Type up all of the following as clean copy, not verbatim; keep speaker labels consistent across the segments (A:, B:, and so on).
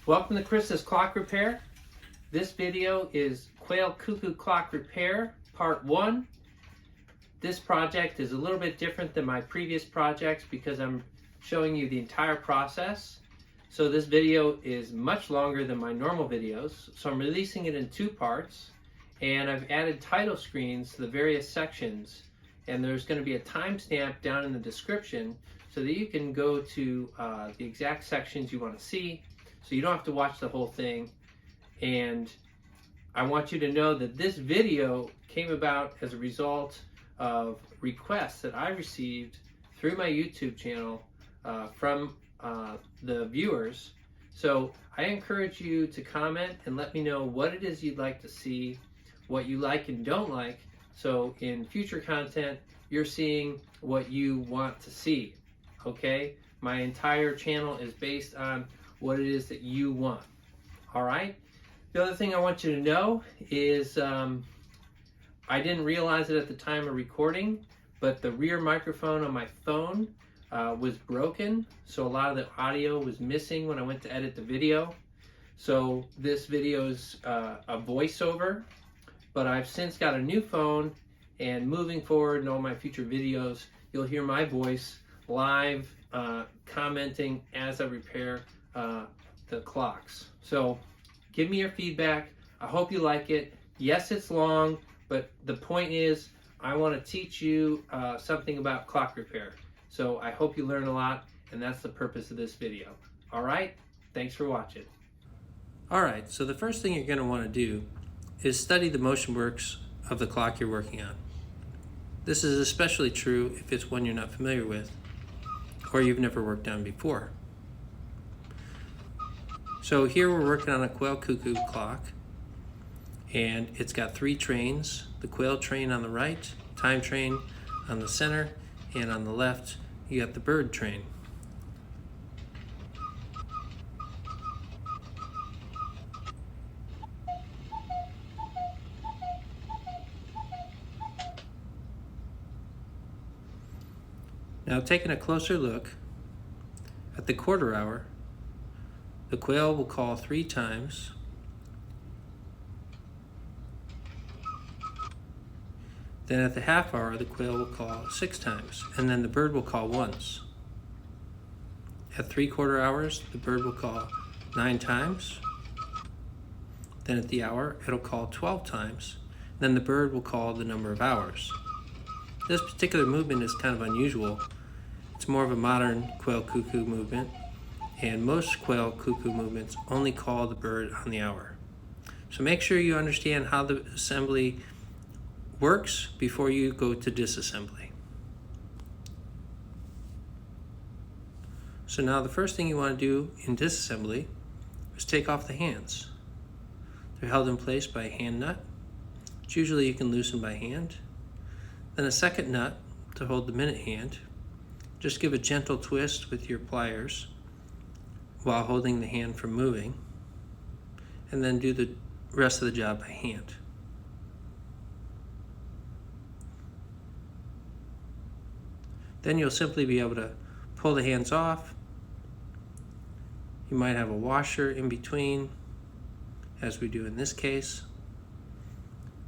A: Welcome to Chris's Clock Repair. This video is Quail Cuckoo Clock Repair Part 1. This project is a little bit different than my previous projects because I'm showing you the entire process. So this video is much longer than my normal videos. So I'm releasing it in 2 parts, and I've added title screens to the various sections, and there's going to be a timestamp down in the description so that you can go to the exact sections you want to see. So you don't have to watch the whole thing. And I want you to know that this video came about as a result of requests that I received through my YouTube channel from the viewers. So I encourage you to comment and let me know what it is you'd like to see, what you like and don't like. So in future content, you're seeing what you want to see, okay? My entire channel is based on what it is that you want. All right. The other thing I want you to know is I didn't realize it at the time of recording, but the rear microphone on my phone was broken, so a lot of the audio was missing when I went to edit the video. So this video is a voiceover, but I've since got a new phone, and moving forward in all my future videos, you'll hear my voice live commenting as I repair the clocks. So give me your feedback. I hope you like it. Yes, it's long, but the point is I want to teach you something about clock repair. So I hope you learn a lot, and that's the purpose of this video. All right, thanks for watching. All right, so the first thing you're going to want to do is study the motion works of the clock you're working on. This is especially true if it's one you're not familiar with or you've never worked on before. So here we're working on a Quail Cuckoo Clock, and it's got 3 trains: the quail train on the right, time train on the center, and on the left you got the bird train. Now, taking a closer look at the quarter hour, the quail will call 3 times. Then at the half hour, the quail will call 6 times, and then the bird will call once. At 3/4 hours, the bird will call 9 times. Then at the hour, it'll call 12 times. Then the bird will call the number of hours. This particular movement is kind of unusual. It's more of a modern quail cuckoo movement, and most quail cuckoo movements only call the bird on the hour. So make sure you understand how the assembly works before you go to disassembly. So now the first thing you want to do in disassembly is take off the hands. They're held in place by a hand nut, which usually you can loosen by hand. Then a second nut to hold the minute hand. Just give a gentle twist with your pliers while holding the hand from moving, and then do the rest of the job by hand. Then you'll simply be able to pull the hands off. You might have a washer in between, as we do in this case,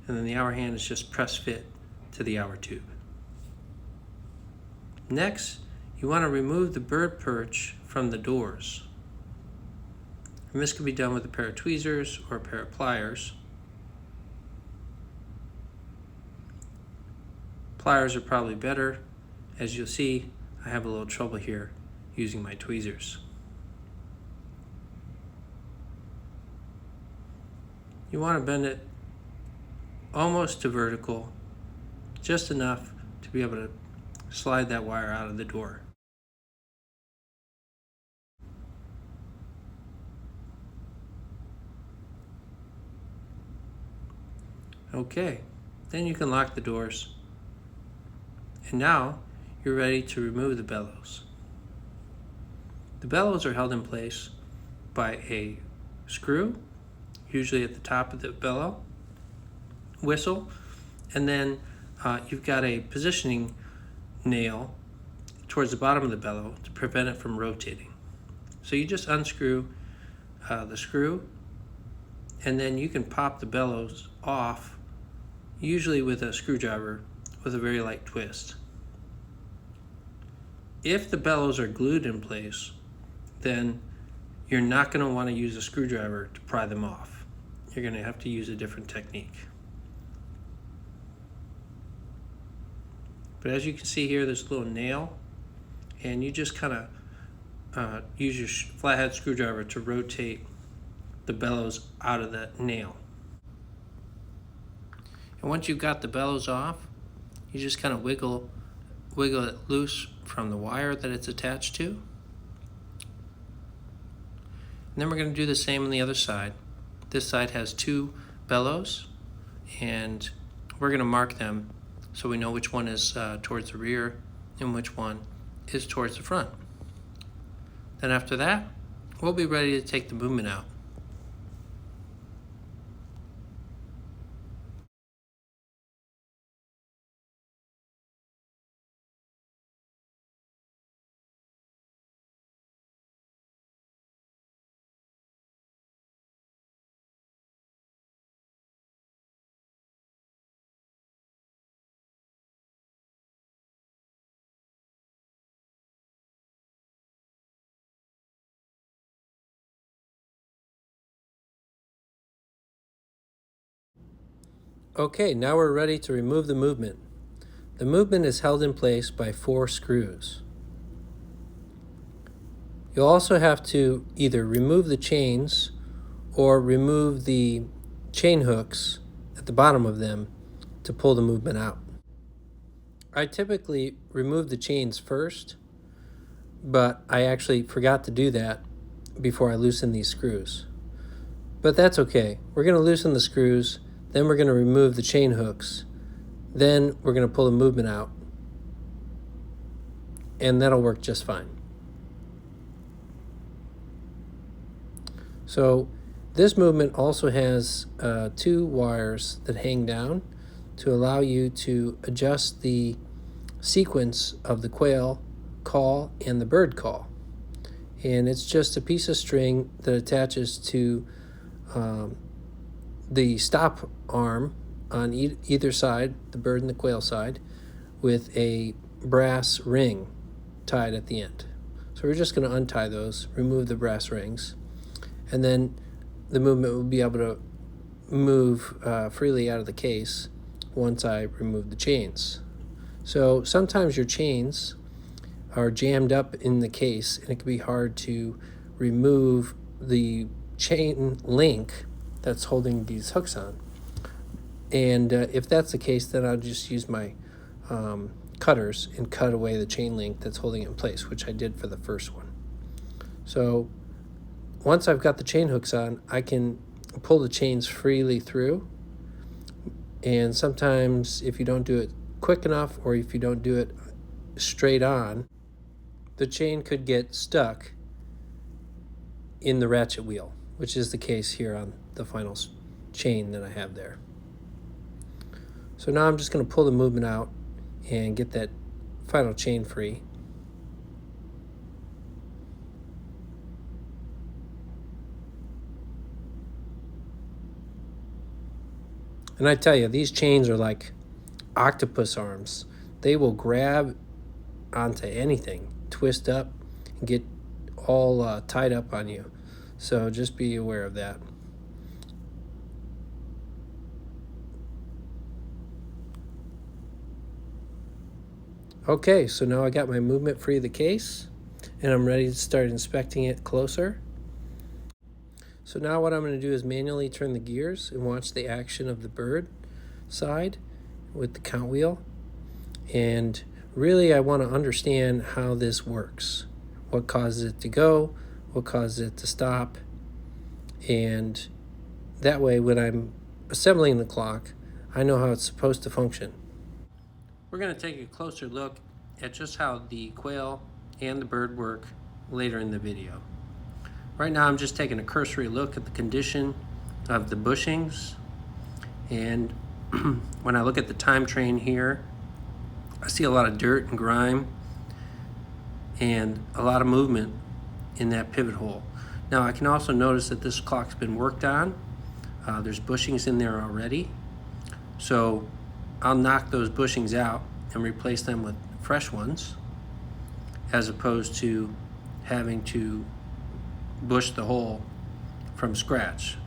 A: and then the hour hand is just press fit to the hour tube. Next, you want to remove the bird perch from the doors. And this can be done with a pair of tweezers or a pair of pliers. Pliers are probably better. As you'll see, I have a little trouble here using my tweezers. You want to bend it almost to vertical, just enough to be able to slide that wire out of the door. Okay, then you can lock the doors. And now you're ready to remove the bellows. The bellows are held in place by a screw, usually at the top of the bellow whistle, and then you've got a positioning nail towards the bottom of the bellow to prevent it from rotating. So you just unscrew the screw, and then you can pop the bellows off, usually with a screwdriver with a very light twist. If the bellows are glued in place, then you're not going to want to use a screwdriver to pry them off. You're going to have to use a different technique. But as you can see here, there's a little nail, and you just kind of use your flathead screwdriver to rotate the bellows out of the nail. And once you've got the bellows off, you just kind of wiggle it loose from the wire that it's attached to. And then we're going to do the same on the other side. This side has 2 bellows, and we're going to mark them so we know which one is towards the rear and which one is towards the front. Then after that, we'll be ready to take the movement out. Okay, now we're ready to remove the movement. The movement is held in place by 4 screws. You'll also have to either remove the chains or remove the chain hooks at the bottom of them to pull the movement out. I typically remove the chains first, but I actually forgot to do that before I loosen these screws. But that's okay. We're going to loosen the screws, then we're going to remove the chain hooks, then we're going to pull the movement out, and that'll work just fine. So this movement also has 2 wires that hang down to allow you to adjust the sequence of the quail call and the bird call. And it's just a piece of string that attaches to the stop arm on either side, the bird and the quail side, with a brass ring tied at the end. So we're just going to untie those, remove the brass rings, and then the movement will be able to move freely out of the case once I remove the chains. So sometimes your chains are jammed up in the case, and it can be hard to remove the chain link that's holding these hooks on. And if that's the case, then I'll just use my cutters and cut away the chain link that's holding it in place, which I did for the first one. So once I've got the chain hooks on, I can pull the chains freely through. And sometimes if you don't do it quick enough, or if you don't do it straight on, the chain could get stuck in the ratchet wheel, which is the case here on the final chain that I have there. So now I'm just going to pull the movement out and get that final chain free. And I tell you, these chains are like octopus arms. They will grab onto anything, twist up, and get all tied up on you. So just be aware of that. Okay, so now I got my movement free of the case, and I'm ready to start inspecting it closer. So now what I'm going to do is manually turn the gears and watch the action of the bird side with the count wheel. And really I want to understand how this works. What causes it to go, what causes it to stop. And that way when I'm assembling the clock, I know how it's supposed to function. We're going to take a closer look at just how the quail and the bird work later in the video. Right now I'm just taking a cursory look at the condition of the bushings, and when I look at the time train here, I see a lot of dirt and grime and a lot of movement in that pivot hole. Now I can also notice that this clock's been worked on. There's bushings in there already. So I'll knock those bushings out and replace them with fresh ones, as opposed to having to bush the hole from scratch.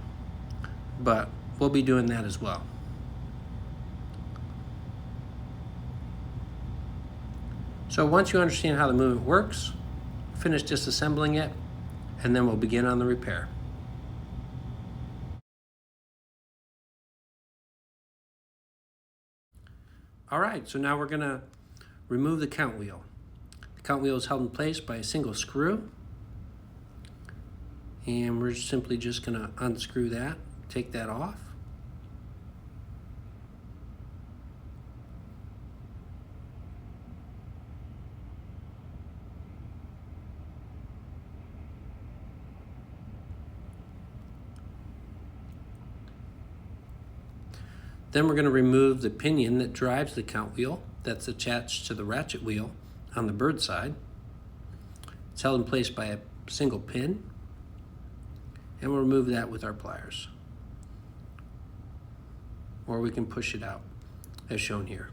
A: But we'll be doing that as well. So once you understand how the movement works, finish disassembling it, and then we'll begin on the repair. All right, so now we're gonna remove the count wheel. The count wheel is held in place by a single screw, and we're simply just gonna unscrew that, take that off. Then we're going to remove the pinion that drives the count wheel that's attached to the ratchet wheel on the bird side. It's held in place by a single pin, and we'll remove that with our pliers. Or we can push it out as shown here.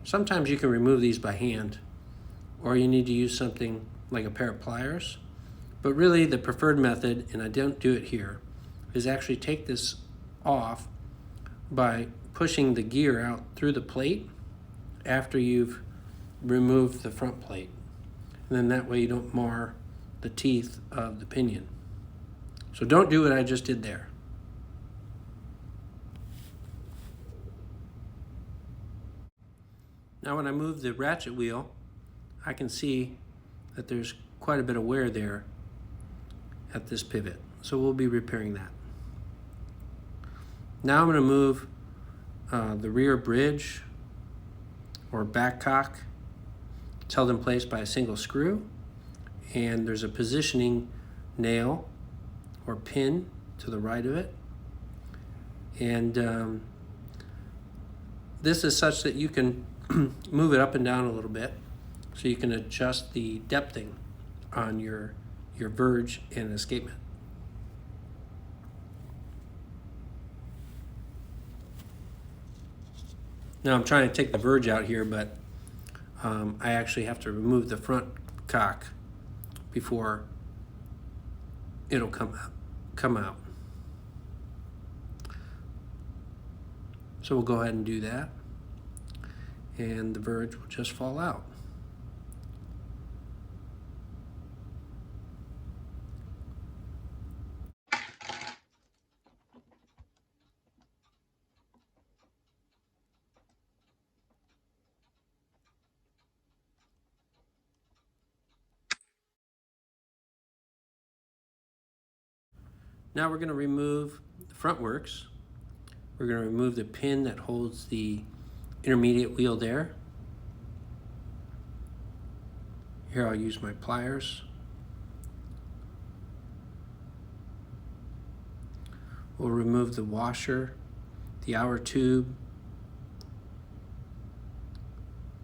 A: Sometimes you can remove these by hand, or you need to use something like a pair of pliers. But really the preferred method, and I don't do it here, is actually take this off by pushing the gear out through the plate after you've removed the front plate. And then that way you don't mar the teeth of the pinion. So don't do what I just did there. Now when I move the ratchet wheel, I can see that there's quite a bit of wear there at this pivot. So we'll be repairing that. Now I'm going to move the rear bridge or back cock. It's held in place by a single screw, and there's a positioning nail or pin to the right of it. And this is such that you can move it up and down a little bit, so you can adjust the depthing on your verge and escapement. Now I'm trying to take the verge out here, but I actually have to remove the front cock before it'll come out. So we'll go ahead and do that, and the verge will just fall out. Now we're going to remove the front works. We're going to remove the pin that holds the intermediate wheel there. Here I'll use my pliers. We'll remove the washer, the hour tube,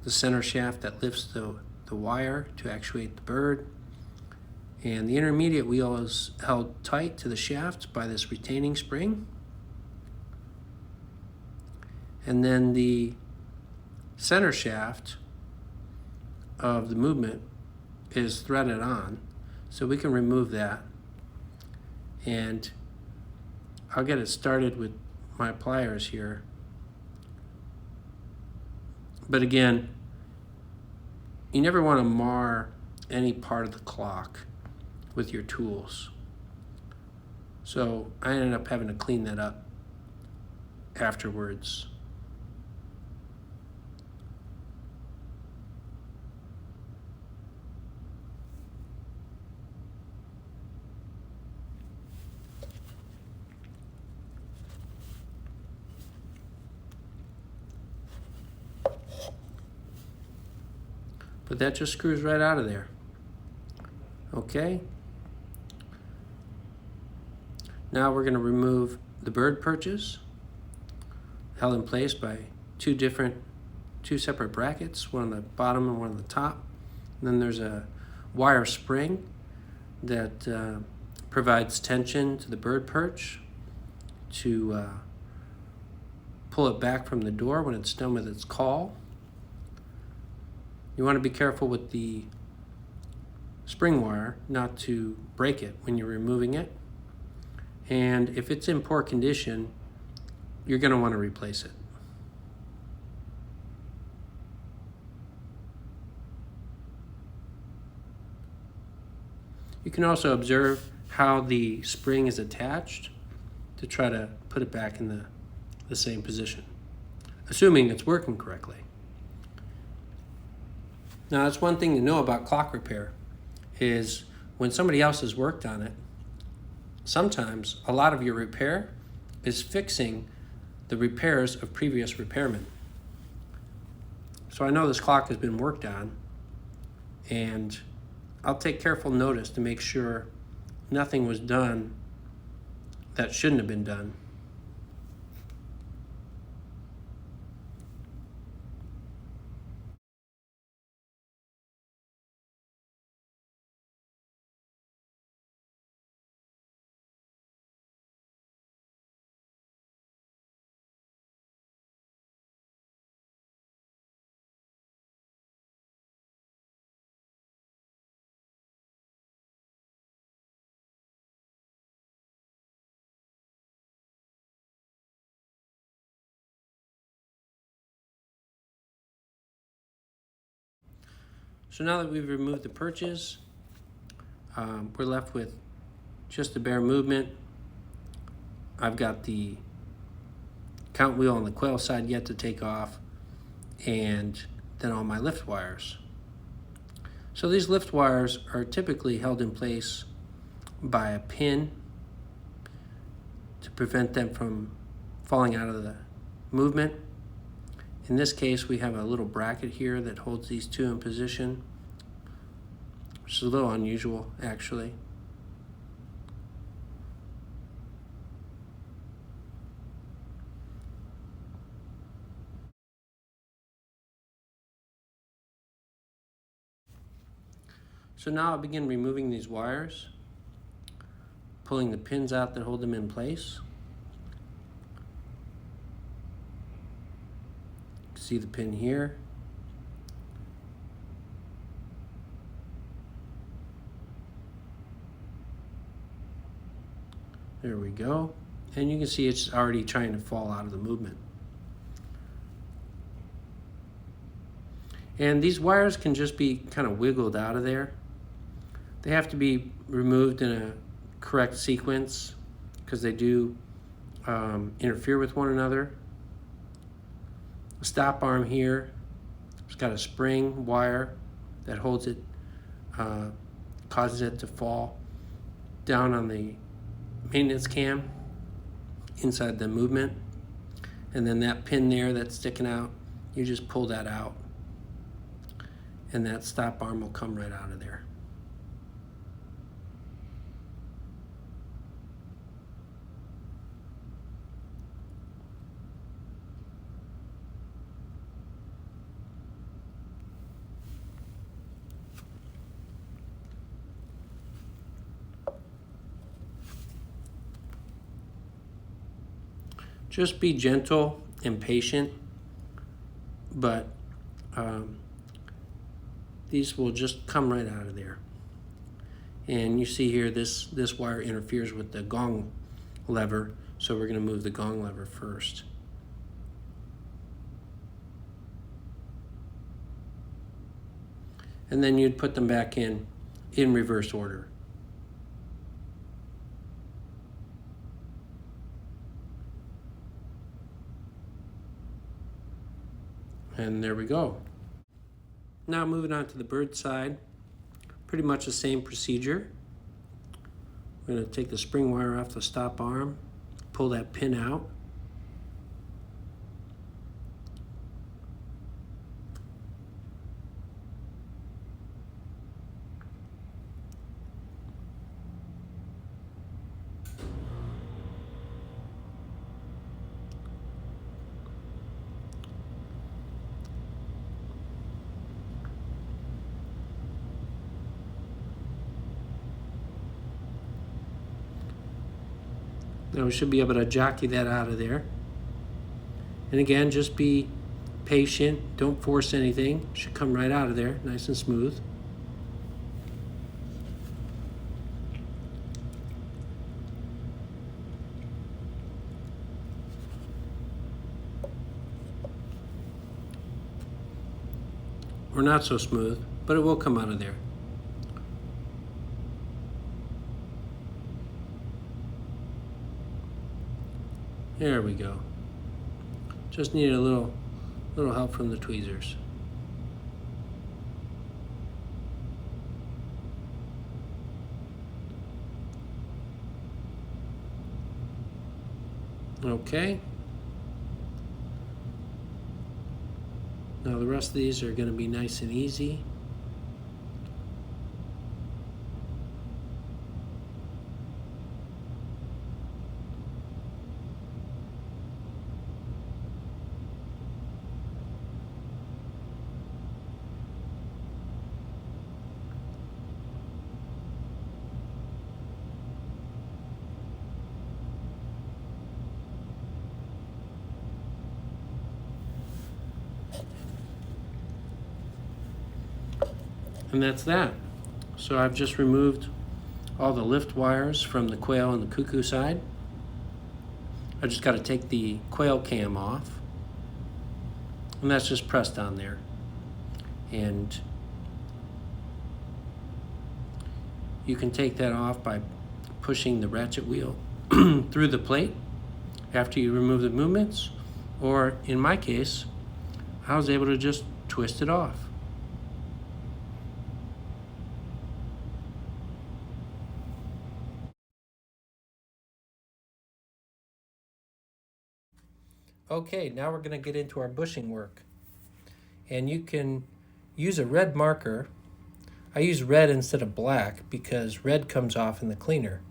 A: the center shaft that lifts the wire to actuate the bird, and the intermediate wheel is held tight to the shaft by this retaining spring. And then the center shaft of the movement is threaded on, so we can remove that. And I'll get it started with my pliers here. But again, you never want to mar any part of the clock with your tools. So I ended up having to clean that up afterwards. But that just screws right out of there. Okay. Now we're going to remove the bird perches.
B: held in place by two separate brackets, one on the bottom and one on the top. And then there's a wire spring that provides tension to the bird perch to pull it back from the door when it's done with its call. You want to be careful with the spring wire not to break it when you're removing it. And if it's in poor condition, you're going to want to replace it. You can also observe how the spring is attached to try to put it back in the same position, assuming it's working correctly. Now, that's one thing to know about clock repair, is when somebody else has worked on it, sometimes a lot of your repair is fixing the repairs of previous repairmen. So I know this clock has been worked on, and I'll take careful notice to make sure nothing was done that shouldn't have been done. So now that we've removed the perches, we're left with just the bare movement. I've got the count wheel on the quail side yet to take off, and then all my lift wires. So these lift wires are typically held in place by a pin to prevent them from falling out of the movement. In this case, we have a little bracket here that holds these two in position, which is a little unusual, actually. So now I'll begin removing these wires, pulling the pins out that hold them in place. See the pin here. There we go. And you can see it's already trying to fall out of the movement. And these wires can just be kind of wiggled out of there. They have to be removed in a correct sequence because they do interfere with one another. The stop arm here, it's got a spring wire that holds it, causes it to fall down on the maintenance cam inside the movement. And then that pin there that's sticking out, you just pull that out, and that stop arm will come right out of there. Just be gentle and patient, but these will just come right out of there. And you see here, this wire interferes with the gong lever, so we're going to move the gong lever first. And then you'd put them back in reverse order. And there we go. Now moving on to the bird side, pretty much the same procedure. We're going to take the spring wire off the stop arm, pull that pin out. Now we should be able to jockey that out of there. And again, just be patient. Don't force anything. It should come right out of there, nice and smooth. Or not so smooth, but it will come out of there. There we go. Just need a little help from the tweezers. Okay. Now the rest of these are going to be nice and easy. And that's that. So I've just removed all the lift wires from the quail and the cuckoo side. I just got to take the quail cam off, and that's just pressed on there. And you can take that off by pushing the ratchet wheel through the plate after you remove the movements, or in my case, I was able to just twist it off. Okay, now we're going to get into our bushing work. And you can use a red marker. I use red instead of black because red comes off in the cleaner.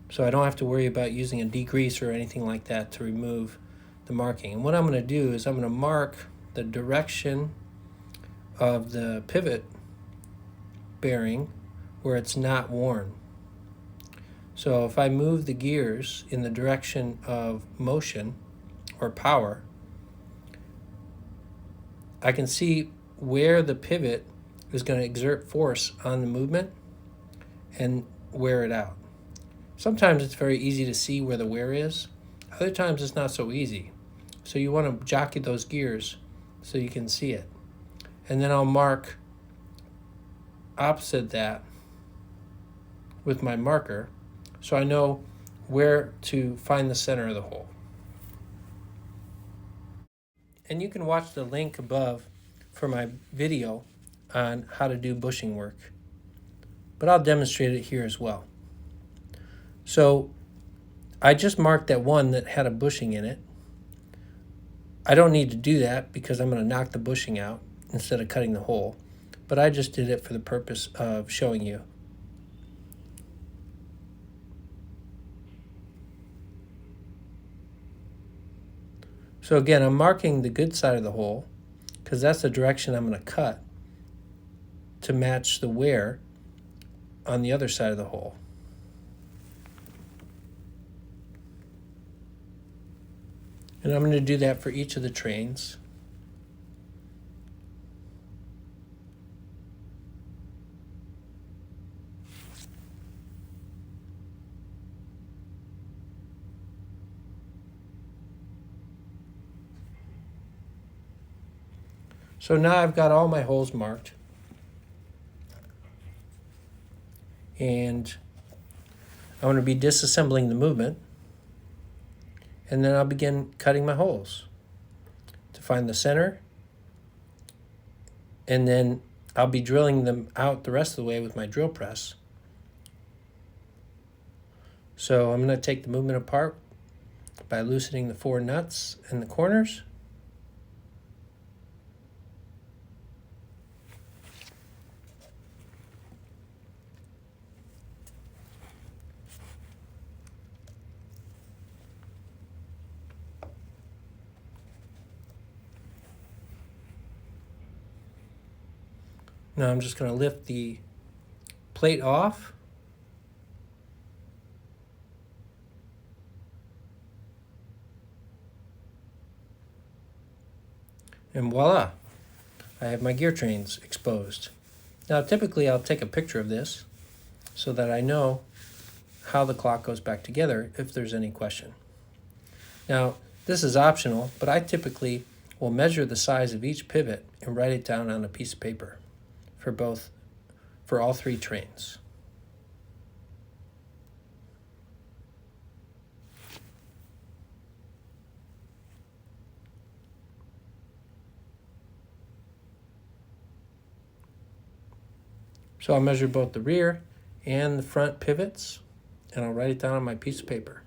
B: So I don't have to worry about using a degrease or anything like that to remove the marking. And what I'm going to do is I'm going to mark the direction of the pivot bearing where it's not worn. So if I move the gears in the direction of motion or power, I can see where the pivot is going to exert force on the movement and wear it out. Sometimes it's very easy to see where the wear is. Other times it's not so easy. So you want to jockey those gears so you can see it. And then I'll mark opposite that with my marker so I know where to find the center of the hole. And you can watch the link above for my video on how to do bushing work. But I'll demonstrate it here as well. So I just marked that one that had a bushing in it. I don't need to do that because I'm going to knock the bushing out instead of cutting the hole. But I just did it for the purpose of showing you. So again, I'm marking the good side of the hole because that's the direction I'm going to cut to match the wear on the other side of the hole. And I'm going to do that for each of the trains. So now I've got all my holes marked. And I'm going to be disassembling the movement. And then I'll begin cutting my holes to find the center. And then I'll be drilling them out the rest of the way with my drill press. So I'm going to take the movement apart by loosening the 4 nuts in the corners. Now I'm just going to lift the plate off. And voila, I have my gear trains exposed. Now typically I'll take a picture of this so that I know how the clock goes back together if there's any question. Now this is optional, but I typically will measure the size of each pivot and write it down on a piece of paper for all three trains. So I'll measure both the rear and the front pivots, and I'll write it down on my piece of paper.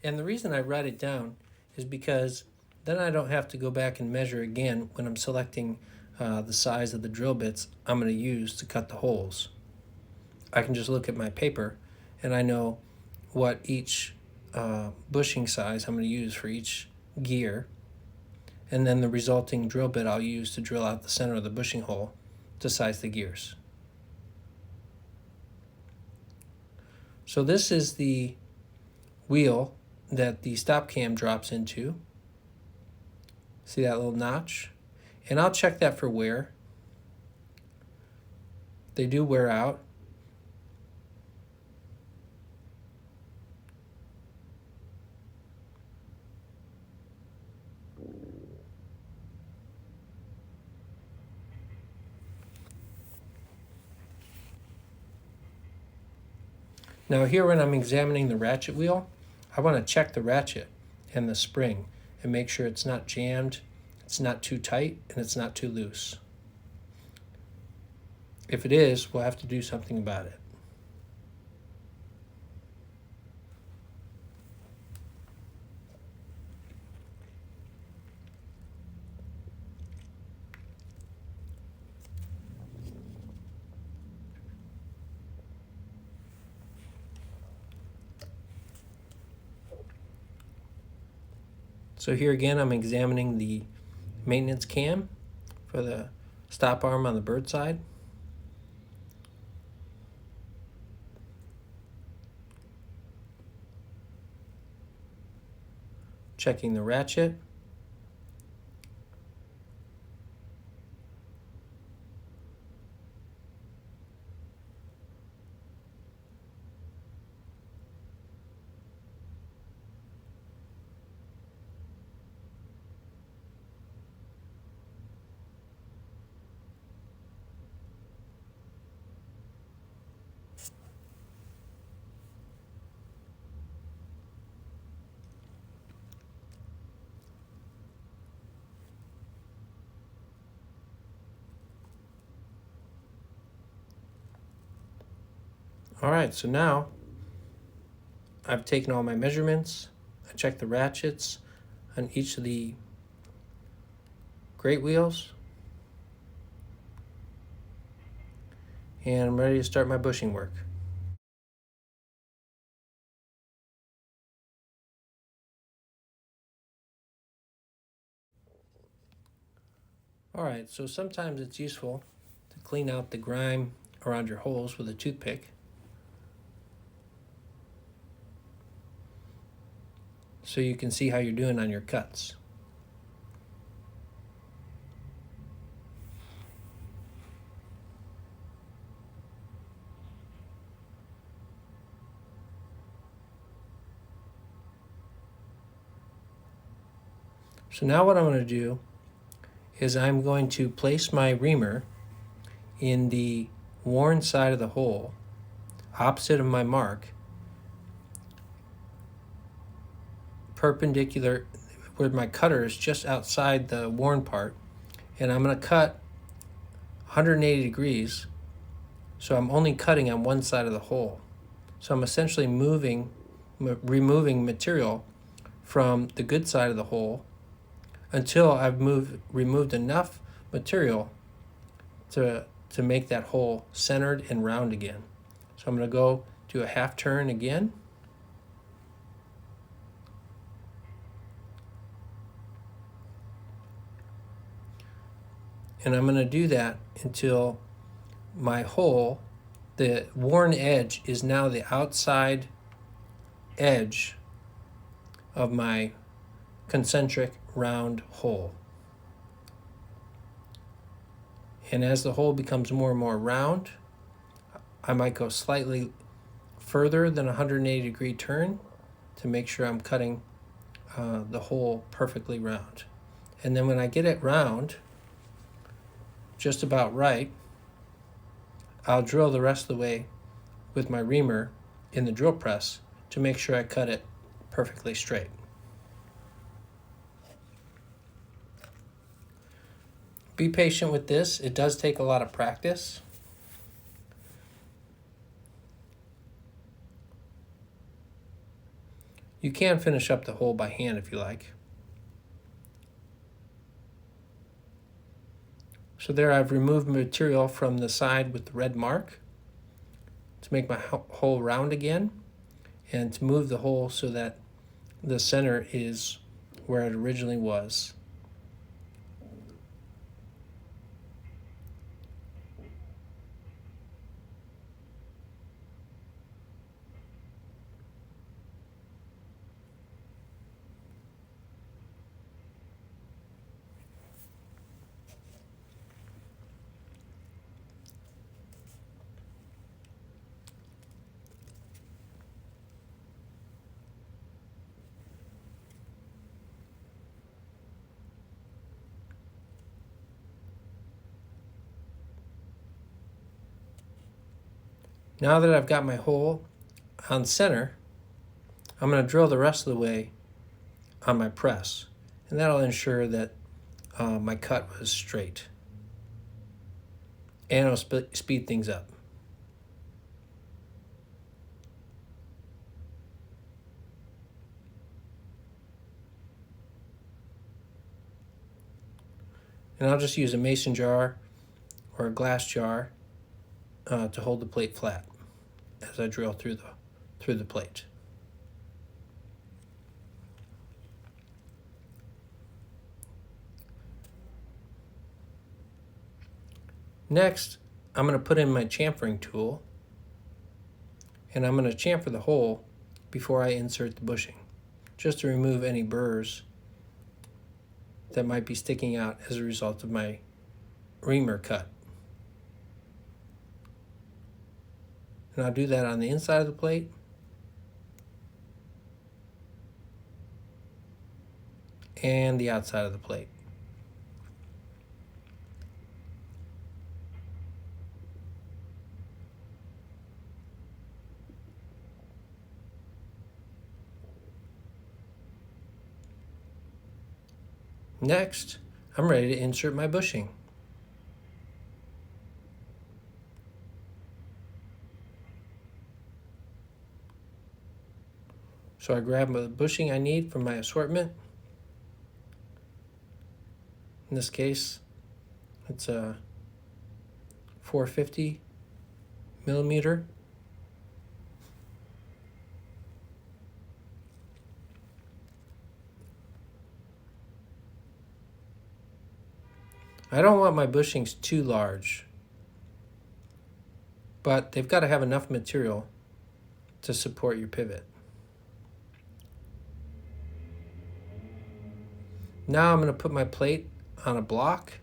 B: And the reason I write it down is because then I don't have to go back and measure again when I'm selecting the size of the drill bits I'm going to use to cut the holes. I can just look at my paper and I know what each bushing size I'm going to use for each gear, and then the resulting drill bit I'll use to drill out the center of the bushing hole to size the gears. So this is the wheel that the stop cam drops into. See that little notch? And I'll check that for wear. They do wear out. Now here when I'm examining the ratchet wheel, I want to check the ratchet and the spring and make sure it's not jammed, it's not too tight, and it's not too loose. If it is, we'll have to do something about it. So here again, I'm examining the maintenance cam for the stop arm on the bird side. Checking the ratchet. All right, so now I've taken all my measurements. I checked the ratchets on each of the great wheels. And I'm ready to start my bushing work. All right, so sometimes it's useful to clean out the grime around your holes with a toothpick. So you can see how you're doing on your cuts. So now what I'm going to do is I'm going to place my reamer in the worn side of the hole, opposite of my mark, perpendicular where my cutter is just outside the worn part, and I'm going to cut 180 degrees, so I'm only cutting on one side of the hole. So I'm essentially removing material from the good side of the hole until I've removed enough material to make that hole centered and round again. So I'm going to go do a half turn again. And I'm going to do that until my hole, the worn edge, is now the outside edge of my concentric round hole. And as the hole becomes more and more round, I might go slightly further than a 180-degree turn to make sure I'm cutting the hole perfectly round. And then when I get it round, just about right, I'll drill the rest of the way with my reamer in the drill press to make sure I cut it perfectly straight. Be patient with this. It does take a lot of practice. You can finish up the hole by hand if you like. So there I've removed material from the side with the red mark to make my hole round again and to move the hole so that the center is where it originally was. Now that I've got my hole on center, I'm going to drill the rest of the way on my press, and that'll ensure that my cut was straight, and it'll speed things up. And I'll just use a mason jar or a glass jar to hold the plate flat as I drill through the plate. Next, I'm going to put in my chamfering tool, and I'm going to chamfer the hole before I insert the bushing, just to remove any burrs that might be sticking out as a result of my reamer cut. And I'll do that on the inside of the plate and the outside of the plate. Next, I'm ready to insert my bushing. So I grab the bushing I need from my assortment. In this case, it's a 450 millimeter. I don't want my bushings too large, but they've got to have enough material to support your pivot. Now I'm going to put my plate on a block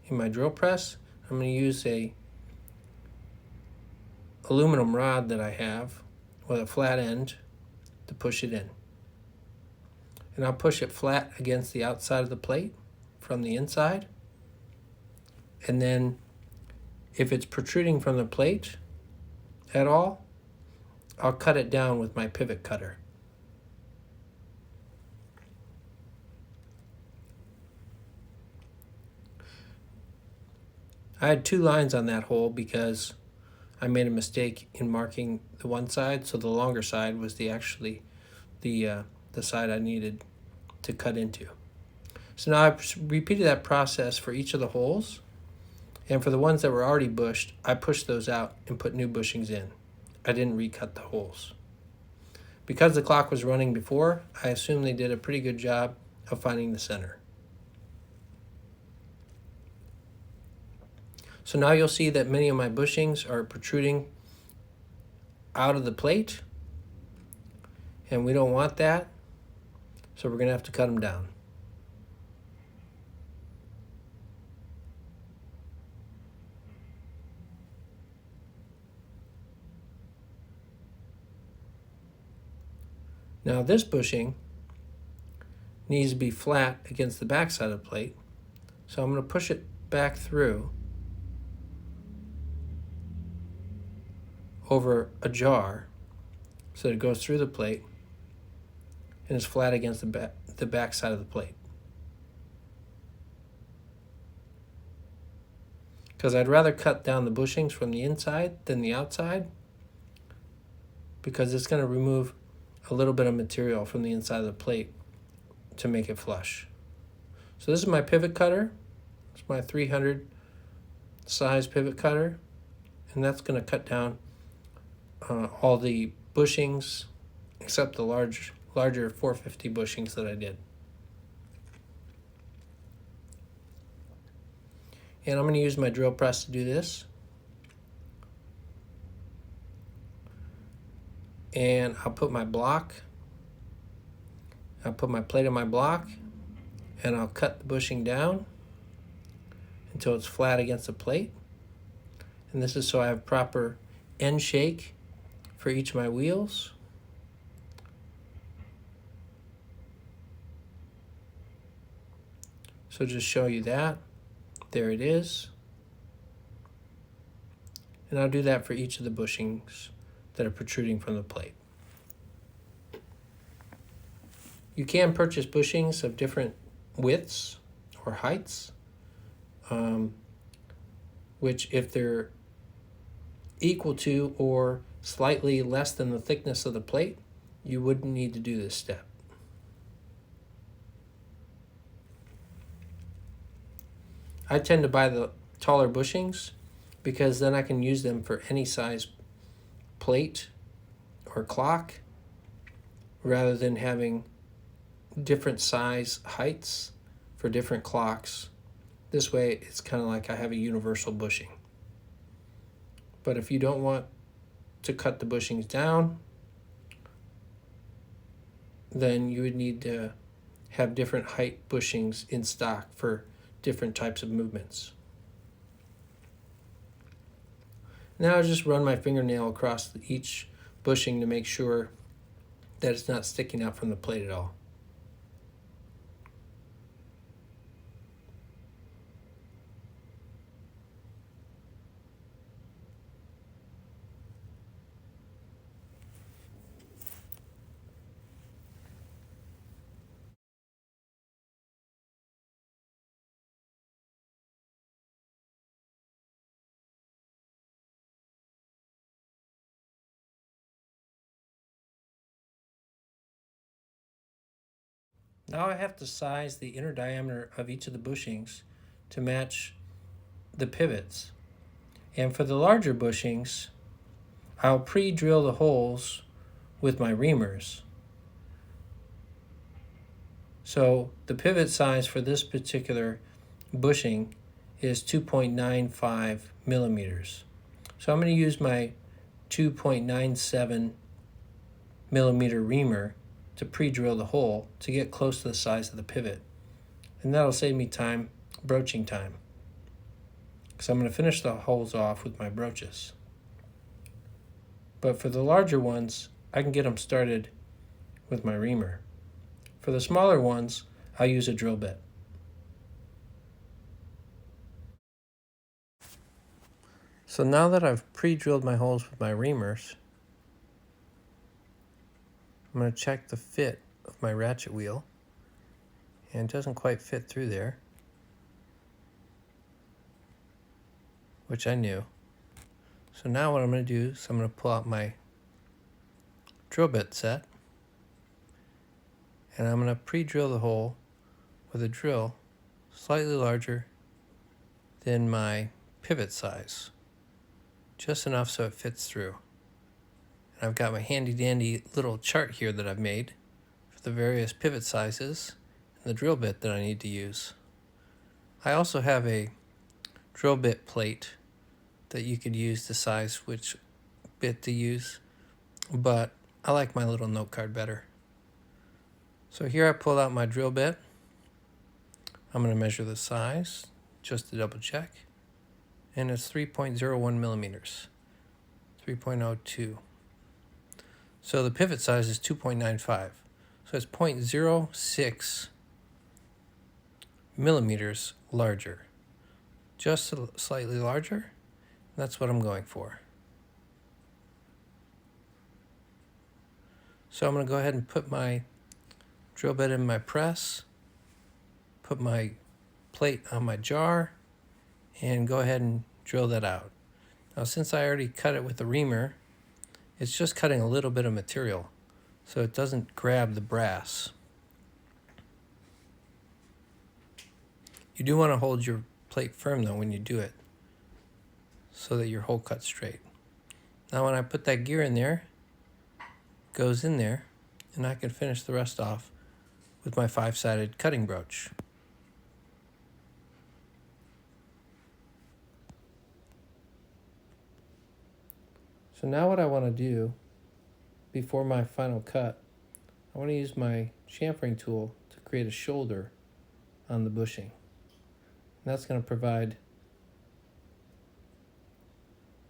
B: in my drill press. I'm going to use a aluminum rod that I have with a flat end to push it in. And I'll push it flat against the outside of the plate from the inside. And then if it's protruding from the plate at all, I'll cut it down with my pivot cutter. I had 2 lines on that hole because I made a mistake in marking the one side, so the longer side was actually the side I needed to cut into. So now I've repeated that process for each of the holes, and for the ones that were already bushed, I pushed those out and put new bushings in. I didn't recut the holes. Because the clock was running before, I assume they did a pretty good job of finding the center. So now you'll see that many of my bushings are protruding out of the plate, and we don't want that, so we're going to have to cut them down. Now this bushing needs to be flat against the back side of the plate, so I'm going to push it back through over a jar so that it goes through the plate and is flat against the back side of the plate. Because I'd rather cut down the bushings from the inside than the outside, because it's going to remove a little bit of material from the inside of the plate to make it flush. So this is my pivot cutter. It's my 300 size pivot cutter, and that's going to cut down all the bushings except the larger 450 bushings that I did. And I'm going to use my drill press to do this. And I'll put my block, I'll put my plate on my block, and I'll cut the bushing down until it's flat against the plate. And this is so I have proper end shake for each of my wheels. So just show you that. There it is. And I'll do that for each of the bushings that are protruding from the plate. You can purchase bushings of different widths or heights, which if they're equal to or slightly less than the thickness of the plate, you wouldn't need to do this step. I tend to buy the taller bushings because then I can use them for any size plate or clock rather than having different size heights for different clocks. This way it's kind of like I have a universal bushing. But if you don't want to cut the bushings down, then you would need to have different height bushings in stock for different types of movements. Now I just run my fingernail across each bushing to make sure that it's not sticking out from the plate at all. Now I have to size the inner diameter of each of the bushings to match the pivots. And for the larger bushings, I'll pre-drill the holes with my reamers. So the pivot size for this particular bushing is 2.95 millimeters. So I'm going to use my 2.97 millimeter reamer to pre-drill the hole to get close to the size of the pivot. And that'll save me time, broaching time, because I'm going to finish the holes off with my broaches. But for the larger ones, I can get them started with my reamer. For the smaller ones, I'll use a drill bit. So now that I've pre-drilled my holes with my reamers, I'm going to check the fit of my ratchet wheel, and it doesn't quite fit through there, which I knew. So now what I'm going to do is I'm going to pull out my drill bit set, and I'm going to pre-drill the hole with a drill slightly larger than my pivot size, just enough so it fits through. And I've got my handy dandy little chart here that I've made for the various pivot sizes and the drill bit that I need to use. I also have a drill bit plate that you could use to size which bit to use, but I like my little note card better. So here I pulled out my drill bit. I'm going to measure the size just to double check, and it's 3.01 millimeters, 3.02. So the pivot size is 2.95, so it's 0.06 millimeters larger, just slightly larger. That's what I'm going for. So I'm going to go ahead and put my drill bit in my press, put my plate on my jar, and go ahead and drill that out. Now, since I already cut it with the reamer, it's just cutting a little bit of material so it doesn't grab the brass. You do want to hold your plate firm though when you do it, so that your hole cuts straight. Now when I put that gear in there, it goes in there, and I can finish the rest off with my 5-sided cutting broach. So now what I want to do before my final cut, I want to use my chamfering tool to create a shoulder on the bushing. And that's going to provide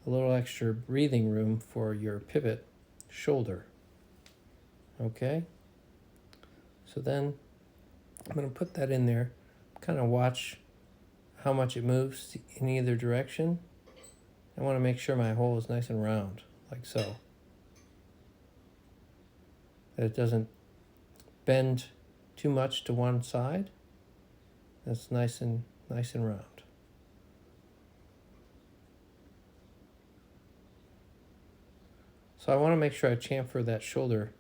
B: a little extra breathing room for your pivot shoulder. Okay? So then I'm going to put that in there, kind of watch how much it moves in either direction. I want to make sure my hole is nice and round, like so. That it doesn't bend too much to one side. That's nice and round. So I want to make sure I chamfer that shoulder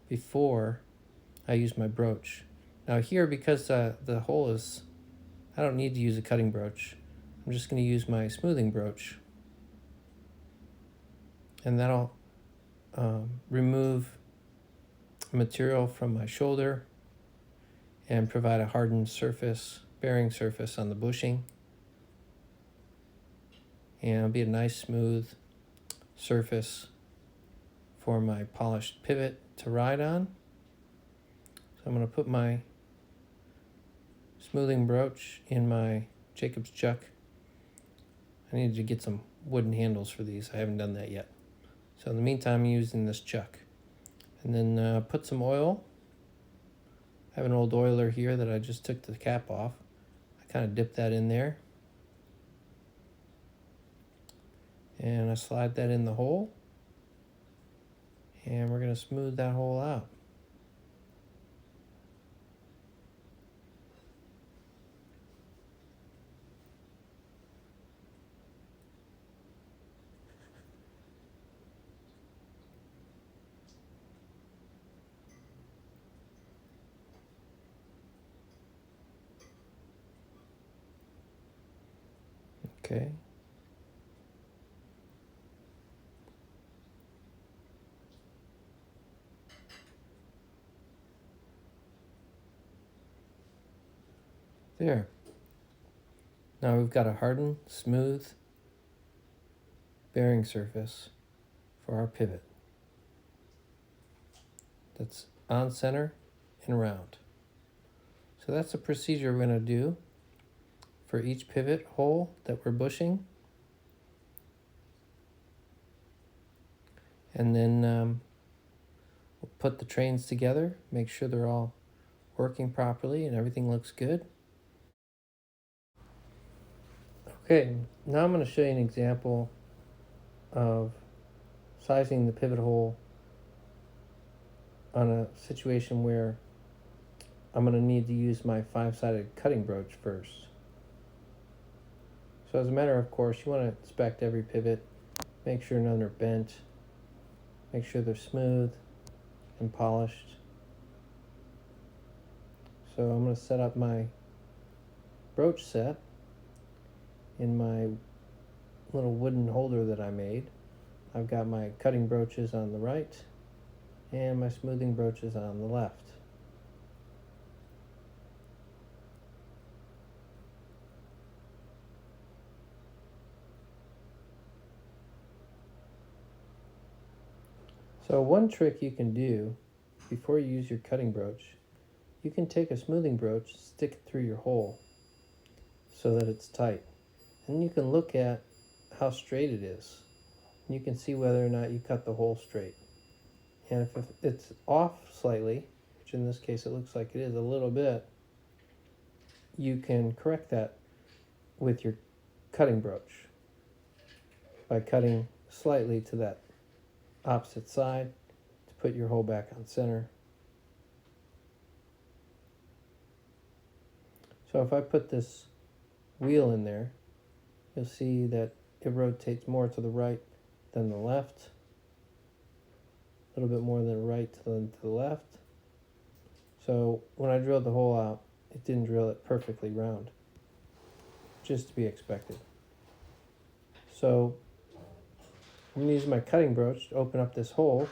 B: before I use my broach. Now here, because the hole is, I don't need to use a cutting broach. I'm just going to use my smoothing broach. And that'll remove material from my shoulder and provide a hardened surface, bearing surface on the bushing. And it'll be a nice smooth surface for my polished pivot to ride on. So I'm going to put my smoothing broach in my Jacob's chuck. I needed to get some wooden handles for these. I haven't done that yet. So in the meantime, I'm using this chuck. And then put some oil. I have an old oiler here that I just took the cap off. I kind of dip that in there. And I slide that in the hole. And we're going to smooth that hole out. Okay. There. Now we've got a hardened, smooth bearing surface for our pivot. That's on center and round. So that's the procedure we're going to do for each pivot hole that we're bushing. And then we'll put the trains together, make sure they're all working properly and everything looks good. Okay, now I'm going to show you an example of sizing the pivot hole on a situation where I'm going to need to use my 5-sided cutting broach first. So as a matter of course, you want to inspect every pivot Make sure none are bent. Make sure they're smooth and polished. So I'm going to set up my brooch set in my little wooden holder that I made. I've got my cutting brooches on the right and my smoothing brooches on the left. So one trick you can do before you use your cutting brooch, you can take a smoothing brooch, stick it through your hole so that it's tight. And you can look at how straight it is. You can see whether or not you cut the hole straight. And if it's off slightly, which in this case it looks like it is a little bit, you can correct that with your cutting brooch by cutting slightly to that opposite side to put your hole back on center. So if I put this wheel in there, you'll see that it rotates more to the right than the left, a little bit more than the right than to the left. So when I drilled the hole out, it didn't drill it perfectly round, just to be expected. So I'm going to use my cutting brooch to open up this hole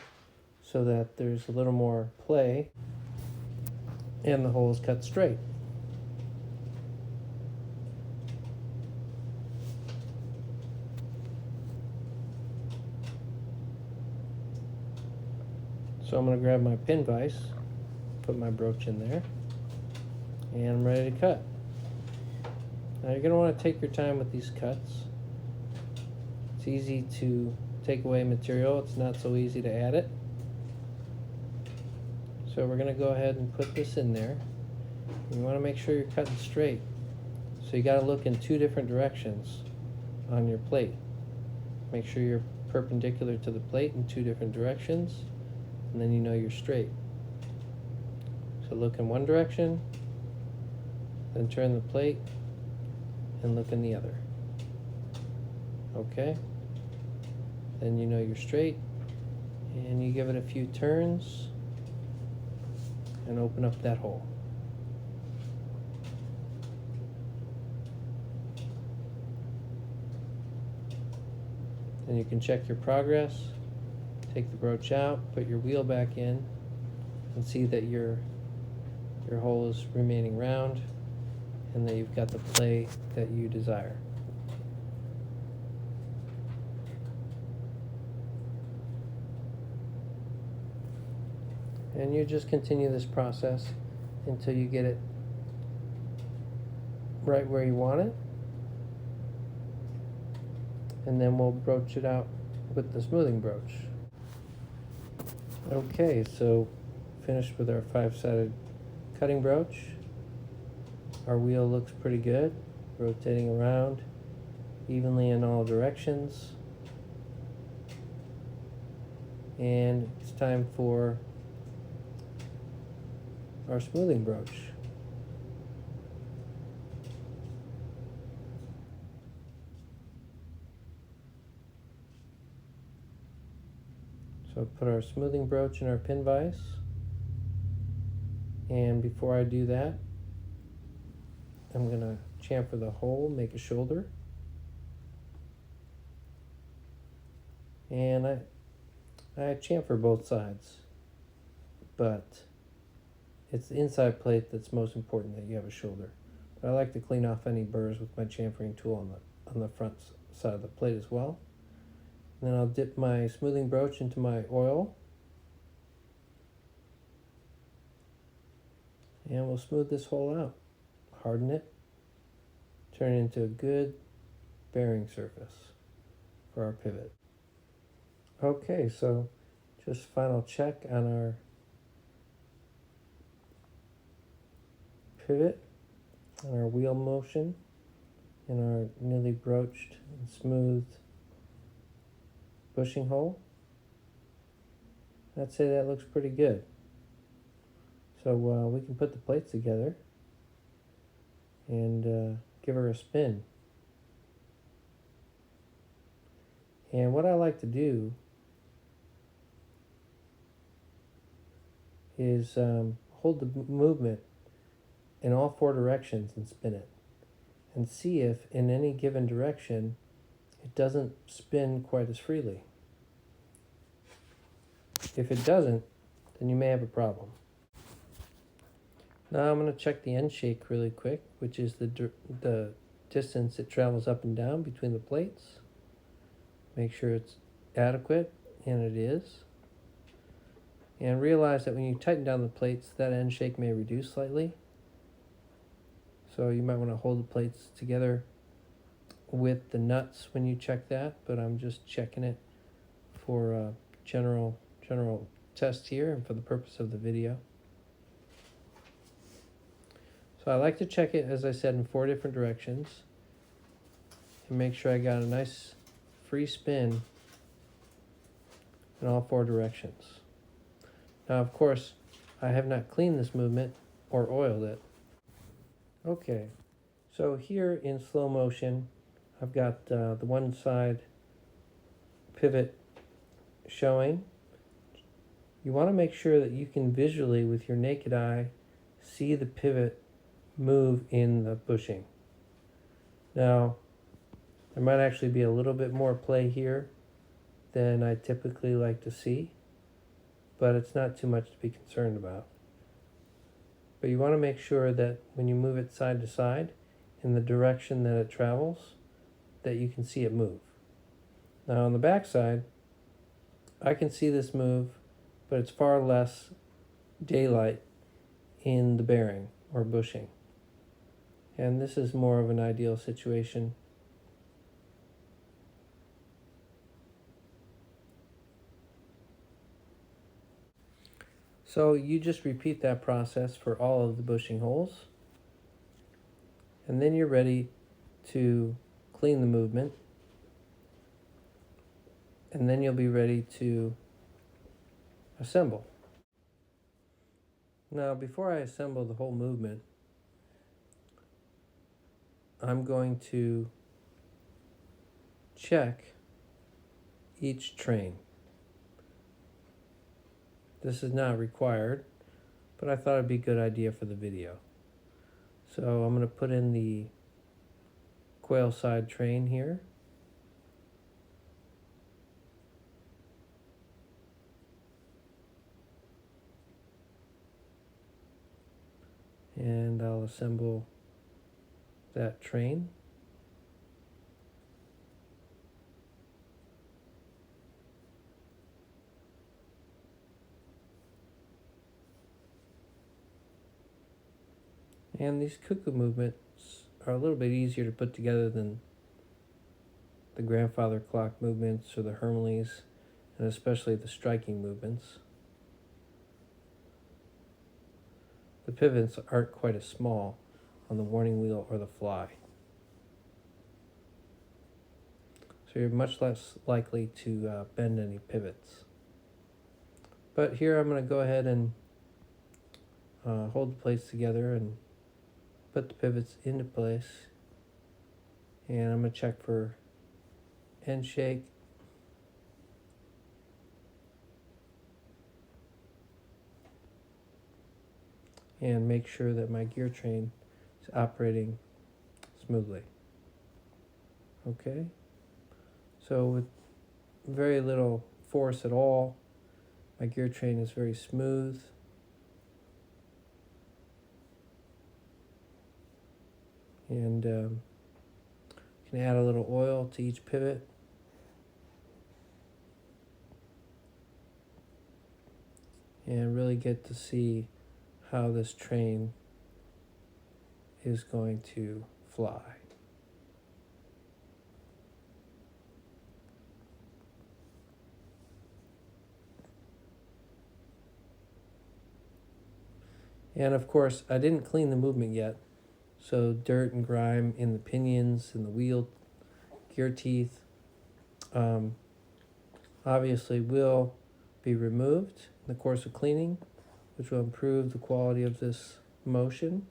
B: so that there's a little more play and the hole is cut straight. So I'm going to grab my pin vise, put my brooch in there, and I'm ready to cut. Now you're going to want to take your time with these cuts. It's easy to take away material, it's not so easy to add it. So we're going to go ahead and put this in there. You want to make sure you're cutting straight. So you got to look in two different directions on your plate. Make sure you're perpendicular to the plate in two different directions, and then you know you're straight. So look in one direction, then turn the plate and look in the other. Okay? Then you know you're straight, and you give it a few turns and open up that hole. Then you can check your progress, take the brooch out, put your wheel back in, and see that your hole is remaining round and that you've got the play that you desire. And you just continue this process until you get it right where you want it. And then we'll broach it out with the smoothing brooch. Okay, so finished with our 5-sided cutting brooch. Our wheel looks pretty good, rotating around evenly in all directions. And it's time for our smoothing brooch. So put our smoothing brooch in our pin vise, and before I do that, I'm going to chamfer the hole, make a shoulder, and I chamfer both sides, but it's the inside plate that's most important that you have a shoulder. But I like to clean off any burrs with my chamfering tool on the front side of the plate as well. And then I'll dip my smoothing brooch into my oil, and we'll smooth this hole out, harden it, turn it into a good bearing surface for our pivot. Okay, so just final check on our pivot, on our wheel motion, and our newly broached and smoothed bushing hole. I'd say that looks pretty good. So we can put the plates together and give her a spin. And what I like to do is hold the movement in all four directions and spin it, and see if in any given direction it doesn't spin quite as freely. If it doesn't, then you may have a problem. Now I'm going to check the end shake really quick, which is the distance it travels up and down between the plates. Make sure it's adequate, and it is. And realize that when you tighten down the plates, that end shake may reduce slightly. So you might want to hold the plates together with the nuts when you check that, but I'm just checking it for a general test here and for the purpose of the video. So I like to check it, as I said, in 4 different directions and make sure I got a nice free spin in all 4 directions. Now, of course, I have not cleaned this movement or oiled it. Okay, so here in slow motion, I've got the one side pivot showing. You want to make sure that you can visually, with your naked eye, see the pivot move in the bushing. Now, there might actually be a little bit more play here than I typically like to see, but it's not too much to be concerned about. But you want to make sure that when you move it side to side in the direction that it travels, that you can see it move. Now on the back side, I can see this move, but it's far less daylight in the bearing or bushing. And this is more of an ideal situation. So you just repeat that process for all of the bushing holes, and then you're ready to clean the movement, and then you'll be ready to assemble. Now, before I assemble the whole movement, I'm going to check each train. This is not required, but I thought it'd be a good idea for the video. So I'm going to put in the quail side train here. And I'll assemble that train. And these cuckoo movements are a little bit easier to put together than the grandfather clock movements or the Hermleys, and especially the striking movements. The pivots aren't quite as small on the warning wheel or the fly. So you're much less likely to bend any pivots. But here I'm going to go ahead and hold the plates together and put the pivots into place, and I'm going to check for end shake, and make sure that my gear train is operating smoothly. Okay, so with very little force at all, my gear train is very smooth. And you can add a little oil to each pivot. And really get to see how this train is going to fly. And of course, I didn't clean the movement yet. So dirt and grime in the pinions and the wheel gear teeth obviously will be removed in the course of cleaning, which will improve the quality of this motion.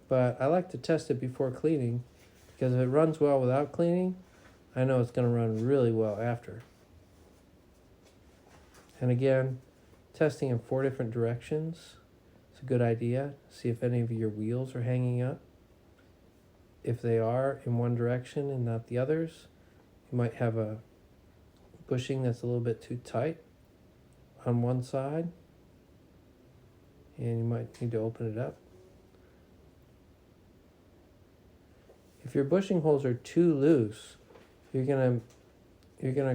B: But I like to test it before cleaning, because if it runs well without cleaning, I know it's going to run really well after. And again, testing in 4 different directions is a good idea. See if any of your wheels are hanging up. If they are in one direction and not the others, you might have a bushing that's a little bit too tight on one side, and you might need to open it up. If your bushing holes are too loose, you're gonna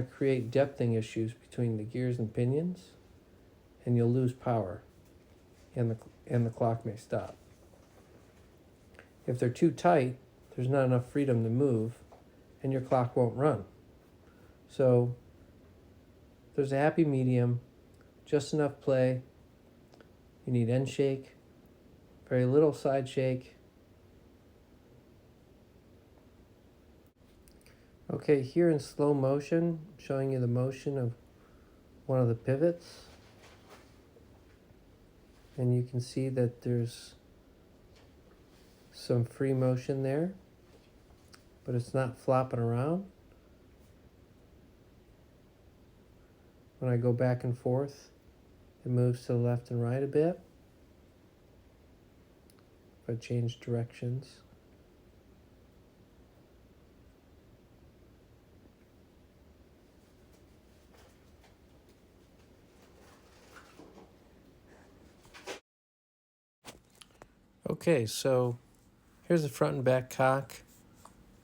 B: create depthing issues between the gears and pinions, and you'll lose power, and the clock may stop. If they're too tight, there's not enough freedom to move, and your clock won't run. So there's a happy medium, just enough play. You need end shake, very little side shake. Okay, here in slow motion, showing you the motion of one of the pivots. And you can see that there's some free motion there, but it's not flopping around. When I go back and forth, it moves to the left and right a bit. If I change directions. Okay, so here's the front and back cock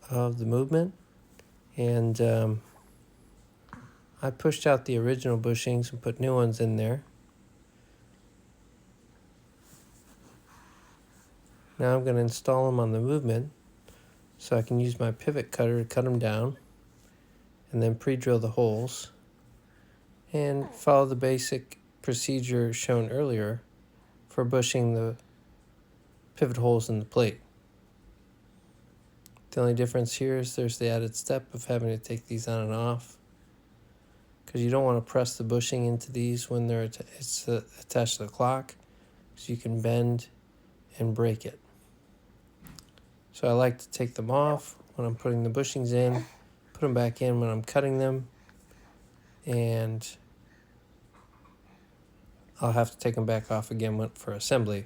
B: of the movement, and I pushed out the original bushings and put new ones in there. Now I'm going to install them on the movement so I can use my pivot cutter to cut them down and then pre-drill the holes and follow the basic procedure shown earlier for bushing the pivot holes in the plate. The only difference here is there's the added step of having to take these on and off, because you don't want to press the bushing into these when they're attached to the clock, so you can bend and break it. So I like to take them off when I'm putting the bushings in, put them back in when I'm cutting them, and I'll have to take them back off again for assembly.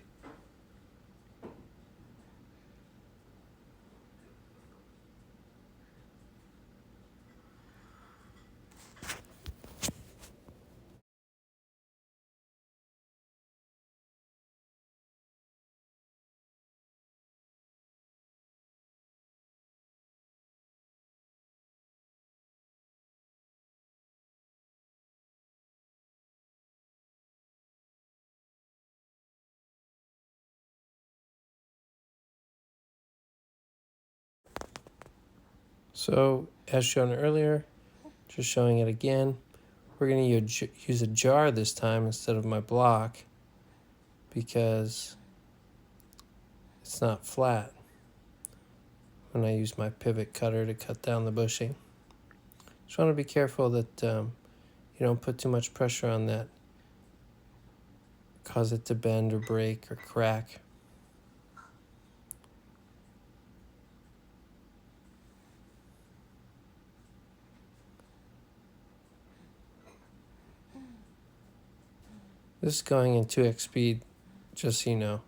B: So, as shown earlier, just showing it again, we're going to use a jar this time instead of my block because it's not flat when I use my pivot cutter to cut down the bushing. Just want to be careful that you don't put too much pressure on that, cause it to bend or break or crack. This is going in 2x speed, just so you know.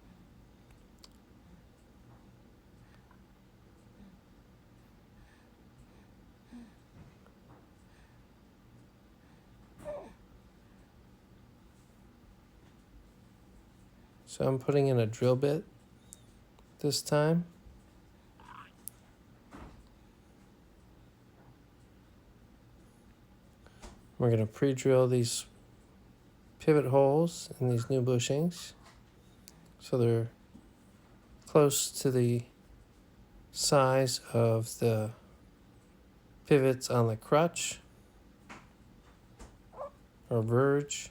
B: So I'm putting in a drill bit this time. We're going to pre-drill these pivot holes in these new bushings so they're close to the size of the pivots on the crutch or verge.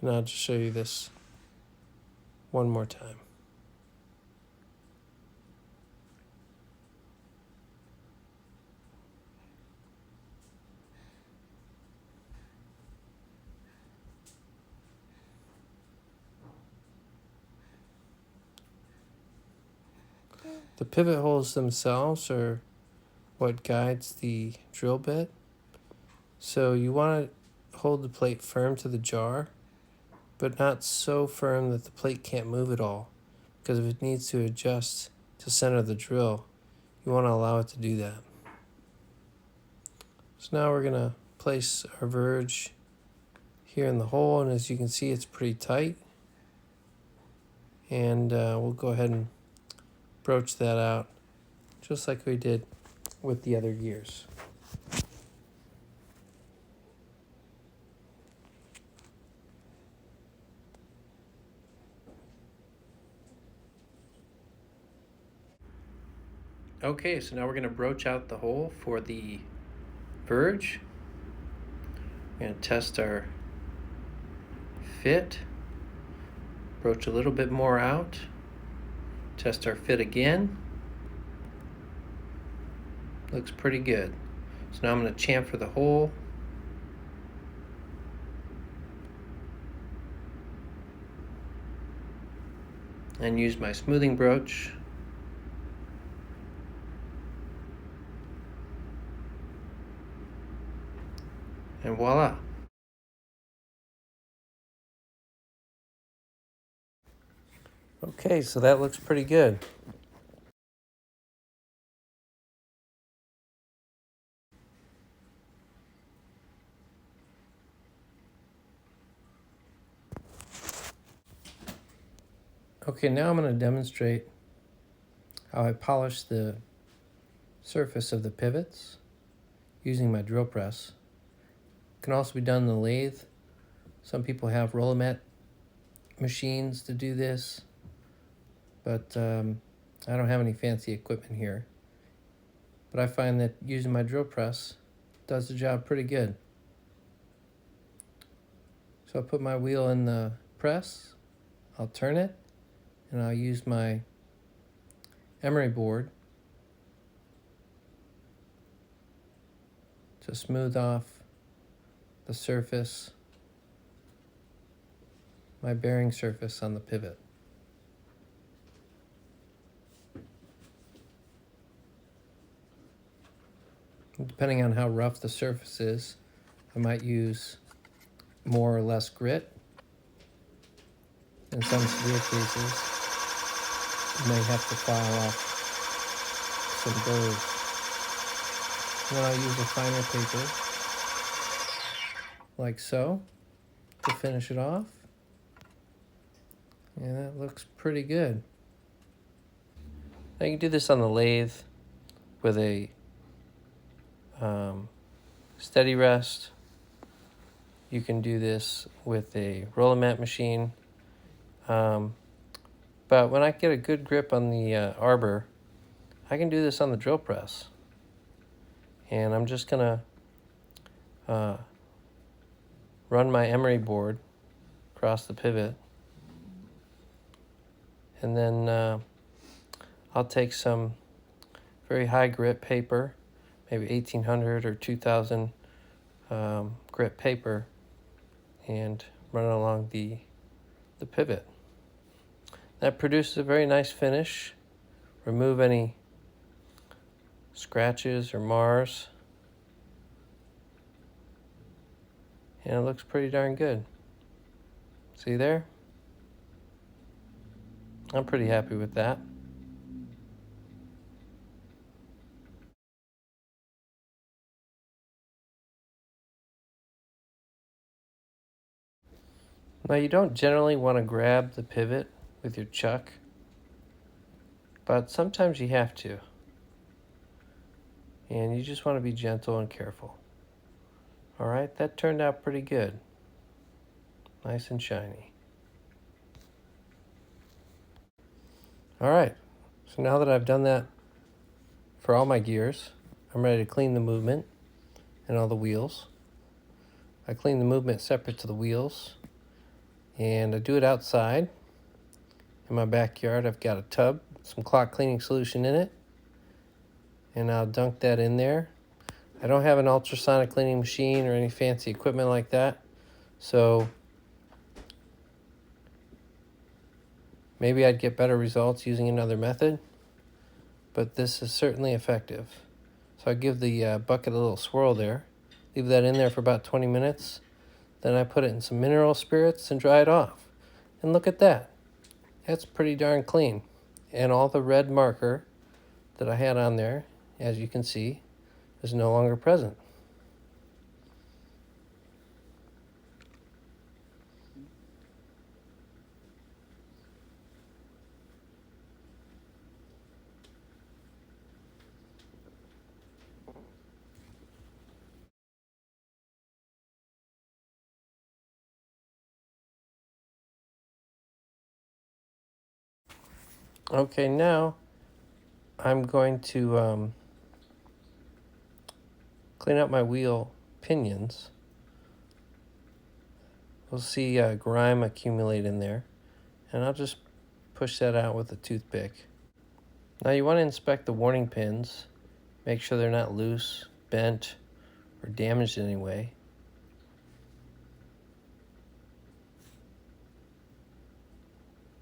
B: And I'll just show you this one more time. The pivot holes themselves are what guides the drill bit. So you want to hold the plate firm to the jar, but not so firm that the plate can't move at all. Because if it needs to adjust to center the drill, you want to allow it to do that. So now we're going to place our verge here in the hole, and as you can see, it's pretty tight. And we'll go ahead and broach that out just like we did with the other gears. Okay, so now we're going to broach out the hole for the verge. We're going to test our fit, broach a little bit more out, test our fit again. Looks pretty good. So now I'm going to chamfer the hole. And use my smoothing broach. And voila. Okay, so that looks pretty good. Okay, now I'm going to demonstrate how I polish the surface of the pivots using my drill press. It can also be done in the lathe. Some people have Rollomat machines to do this, but I don't have any fancy equipment here. But I find that using my drill press does the job pretty good. So I'll put my wheel in the press, I'll turn it, and I'll use my emery board to smooth off the surface, my bearing surface on the pivot. Depending on how rough the surface is, I might use more or less grit. In some severe cases, you may have to file off some burrs. And then I'll use a finer paper, like so, to finish it off. And that looks pretty good. Now you can do this on the lathe with a steady rest. You can do this with a Rollomat machine. But when I get a good grip on the arbor, I can do this on the drill press. And I'm just gonna run my emery board across the pivot. And then I'll take some very high grit paper, maybe 1800 or 2000 grit paper, and run it along the pivot. That produces a very nice finish. Remove any scratches or mars. And it looks pretty darn good. See there? I'm pretty happy with that. Now you don't generally want to grab the pivot with your chuck, but sometimes you have to. And you just want to be gentle and careful. All right, that turned out pretty good. Nice and shiny. All right, so now that I've done that for all my gears, I'm ready to clean the movement and all the wheels. I clean the movement separate to the wheels, and I do it outside. In my backyard, I've got a tub, some clock cleaning solution in it, and I'll dunk that in there. I don't have an ultrasonic cleaning machine or any fancy equipment like that, so maybe I'd get better results using another method, but this is certainly effective. So I give the bucket a little swirl there, leave that in there for about 20 minutes. Then I put it in some mineral spirits and dry it off. And look at that. That's pretty darn clean. And all the red marker that I had on there, as you can see, is no longer present. Okay, now I'm going to clean up my wheel pinions. We'll see grime accumulate in there, and I'll just push that out with a toothpick. Now you want to inspect the warning pins, make sure they're not loose, bent, or damaged in any way.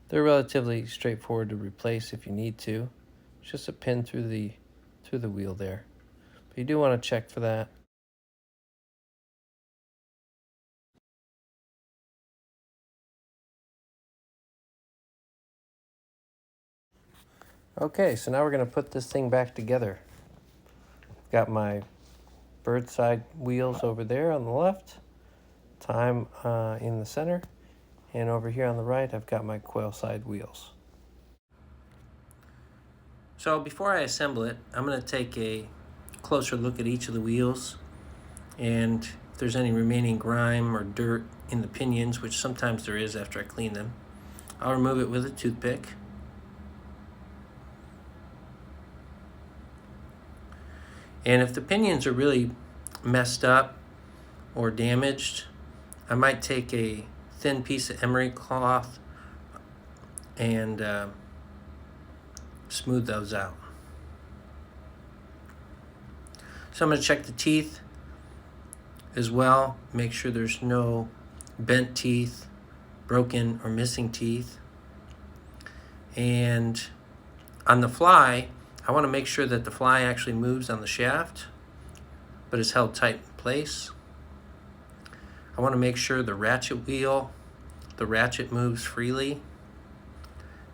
B: They're relatively straightforward to replace if you need to. It's just a pin through the wheel there. But you do want to check for that. Okay, so now we're going to put this thing back together. Got my bird side wheels over there on the left, time in the center, and over here on the right I've got my quail side wheels. So before I assemble it, I'm going to take a closer look at each of the wheels, and if there's any remaining grime or dirt in the pinions, which sometimes there is after I clean them, I'll remove it with a toothpick. And if the pinions are really messed up or damaged, I might take a thin piece of emery cloth and smooth those out. So I'm going to check the teeth as well, make sure there's no bent teeth, broken or missing teeth. And on the fly, I want to make sure that the fly actually moves on the shaft, but is held tight in place. I want to make sure the ratchet moves freely,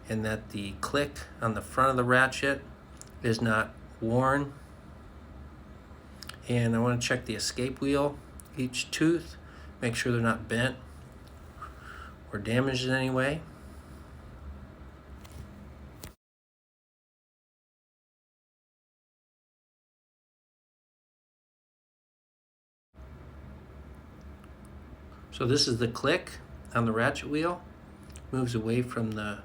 B: and that the click on the front of the ratchet is not worn. And I want to check the escape wheel, each tooth, make sure they're not bent or damaged in any way. So this is the click on the ratchet wheel. Moves away from the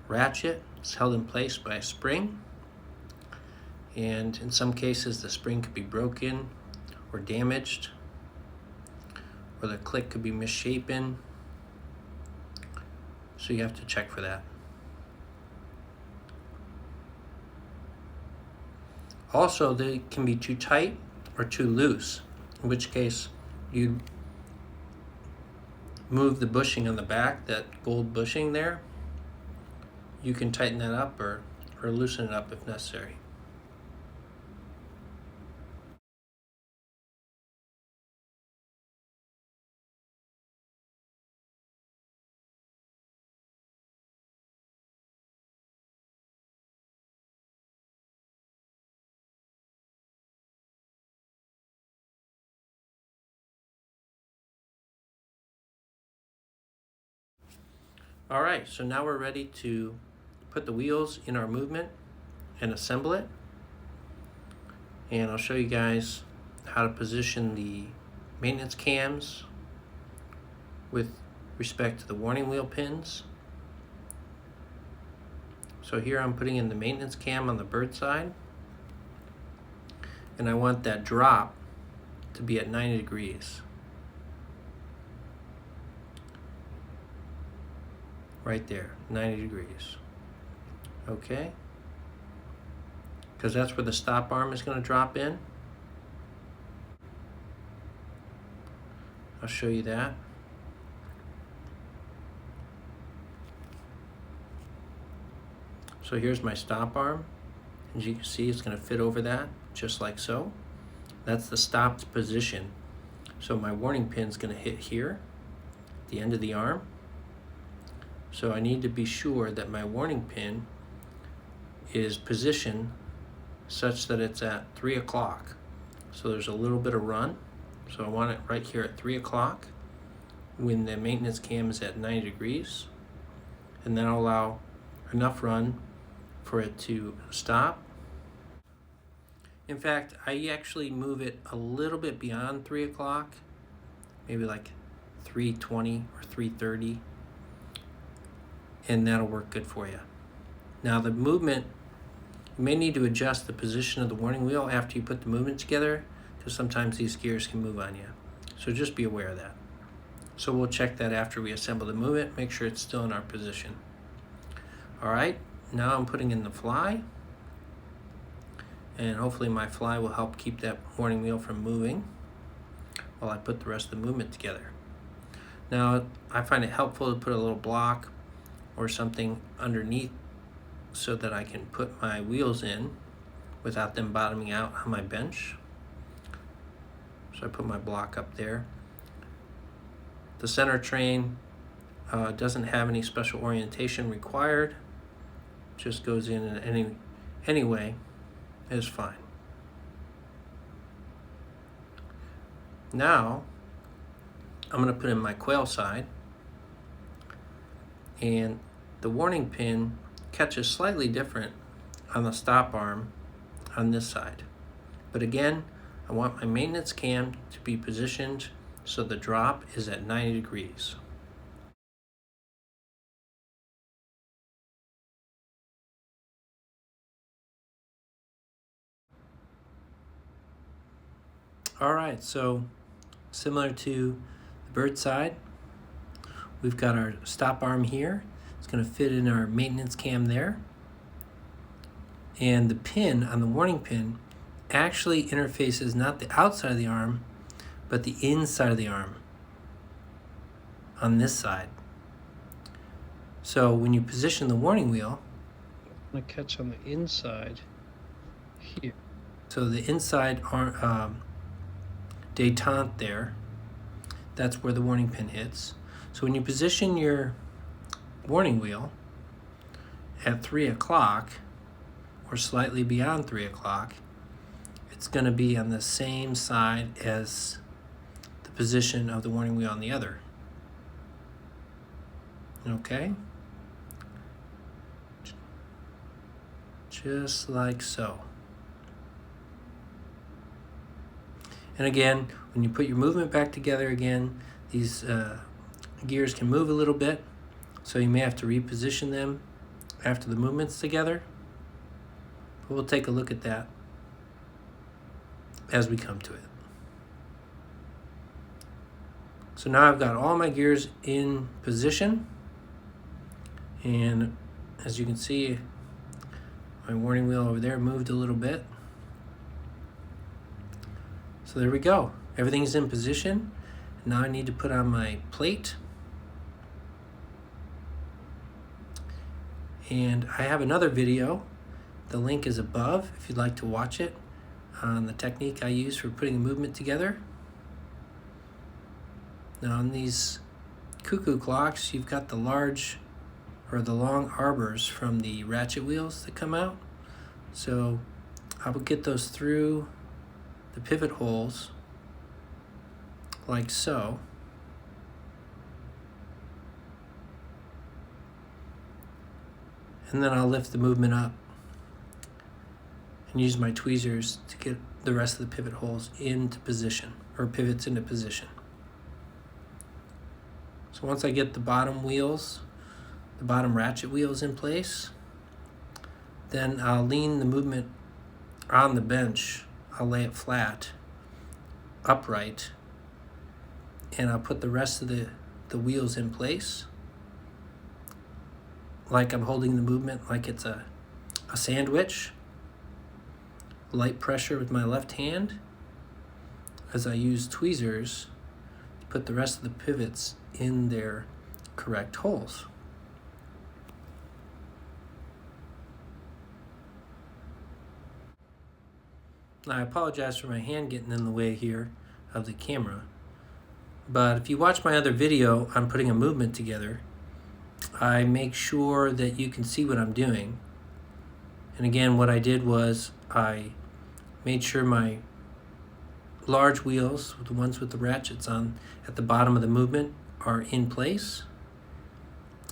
B: ratchet. It's held in place by a spring. And in some cases the spring could be broken or damaged, or the click could be misshapen. So you have to check for that. Also, they can be too tight or too loose, in which case you move the bushing on the back, that gold bushing there. You can tighten that up or loosen it up if necessary. All right, so now we're ready to put the wheels in our movement and assemble it. And I'll show you guys how to position the maintenance cams with respect to the warning wheel pins. So here I'm putting in the maintenance cam on the bird side, and I want that drop to be at 90 degrees. Right there, 90 degrees. Okay? Because that's where the stop arm is going to drop in. I'll show you that. So here's my stop arm, As you can see, it's going to fit over that just like so. That's the stopped position. So my warning pin is going to hit here, the end of the arm. So I need to be sure that my warning pin is positioned such that it's at 3 o'clock. So there's a little bit of run. So I want it right here at 3 o'clock when the maintenance cam is at 90 degrees. And then I'll allow enough run for it to stop. In fact, I actually move it a little bit beyond 3 o'clock, maybe like 3:20 or 3:30, and that'll work good for you. Now the movement, you may need to adjust the position of the warning wheel after you put the movement together, because sometimes these gears can move on you. So just be aware of that. So we'll check that after we assemble the movement, make sure it's still in our position. All right, now I'm putting in the fly, and hopefully my fly will help keep that warning wheel from moving while I put the rest of the movement together. Now I find it helpful to put a little block or something underneath so that I can put my wheels in without them bottoming out on my bench. So I put my block up there. The center train doesn't have any special orientation required. Just goes in any way is fine. Now I'm going to put in my quail side, and the warning pin catches slightly different on the stop arm on this side. But again, I want my maintenance cam to be positioned so the drop is at 90 degrees. All right, so similar to the bird side, we've got our stop arm here. It's going to fit in our maintenance cam there. And the pin on the warning pin actually interfaces not the outside of the arm, but the inside of the arm on this side. So when you position the warning wheel, I'm going to catch on the inside here. So the inside arm, detente there, that's where the warning pin hits. So when you position your warning wheel at 3 o'clock or slightly beyond 3 o'clock, it's going to be on the same side as the position of the warning wheel on the other. Okay? Just like so. And again, when you put your movement back together again, these gears can move a little bit, so you may have to reposition them after the movement's together. But we'll take a look at that as we come to it. So now I've got all my gears in position, and as you can see, my warning wheel over there moved a little bit. So there we go. Everything's in position. Now I need to put on my plate. And I have another video. The link is above if you'd like to watch it on the technique I use for putting a movement together. Now on these cuckoo clocks, you've got the large or the long arbors from the ratchet wheels that come out. So I will get those through the pivot holes like so. And then I'll lift the movement up and use my tweezers to get the rest of the pivot holes into position, or pivots into position. So once I get the bottom wheels, the bottom ratchet wheels in place, then I'll lean the movement on the bench. I'll lay it flat, upright, and I'll put the rest of the wheels in place like I'm holding the movement like it's a sandwich. Light pressure with my left hand as I use tweezers to put the rest of the pivots in their correct holes. I apologize for my hand getting in the way here of the camera, but if you watch my other video on putting a movement together, I make sure that you can see what I'm doing. And again, what I did was I made sure my large wheels, the ones with the ratchets on at the bottom of the movement, are in place.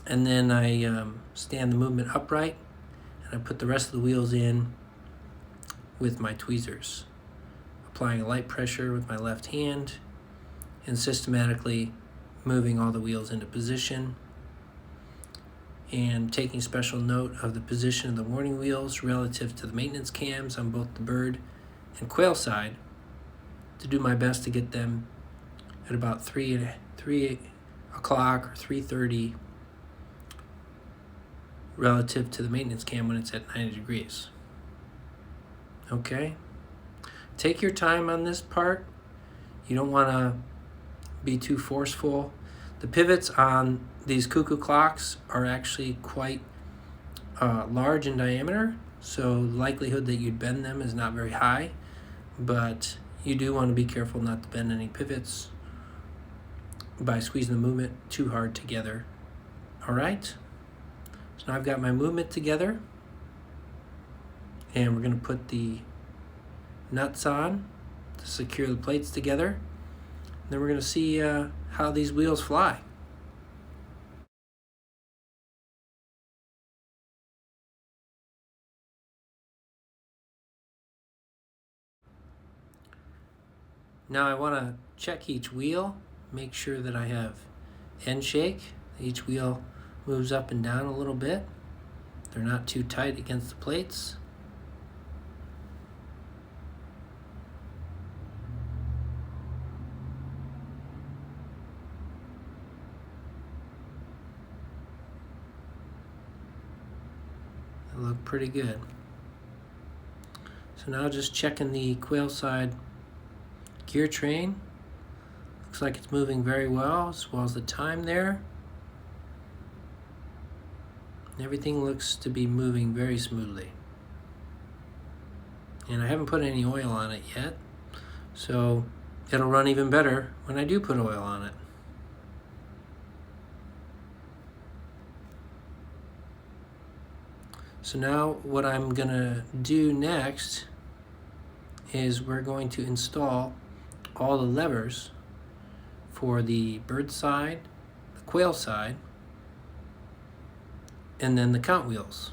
B: And then I stand the movement upright, and I put the rest of the wheels in with my tweezers, applying a light pressure with my left hand and systematically moving all the wheels into position, and taking special note of the position of the warning wheels relative to the maintenance cams on both the bird and quail side to do my best to get them at about 3 o'clock or 3:30 relative to the maintenance cam when it's at 90 degrees. Okay? Take your time on this part. You don't want to be too forceful. The pivots on these cuckoo clocks are actually quite large in diameter, so the likelihood that you'd bend them is not very high, but you do want to be careful not to bend any pivots by squeezing the movement too hard together. All right? So now I've got my movement together, and we're going to put the nuts on to secure the plates together. And then we're going to see how these wheels fly. Now I want to check each wheel, make sure that I have end shake. Each wheel moves up and down a little bit. They're not too tight against the plates. They look pretty good. So now just checking the quail side gear train. Looks like it's moving very well, as well as the time there. Everything looks to be moving very smoothly. And I haven't put any oil on it yet, so it'll run even better when I do put oil on it. So now what I'm gonna do next is we're going to install all the levers for the bird side, the quail side, and then the count wheels.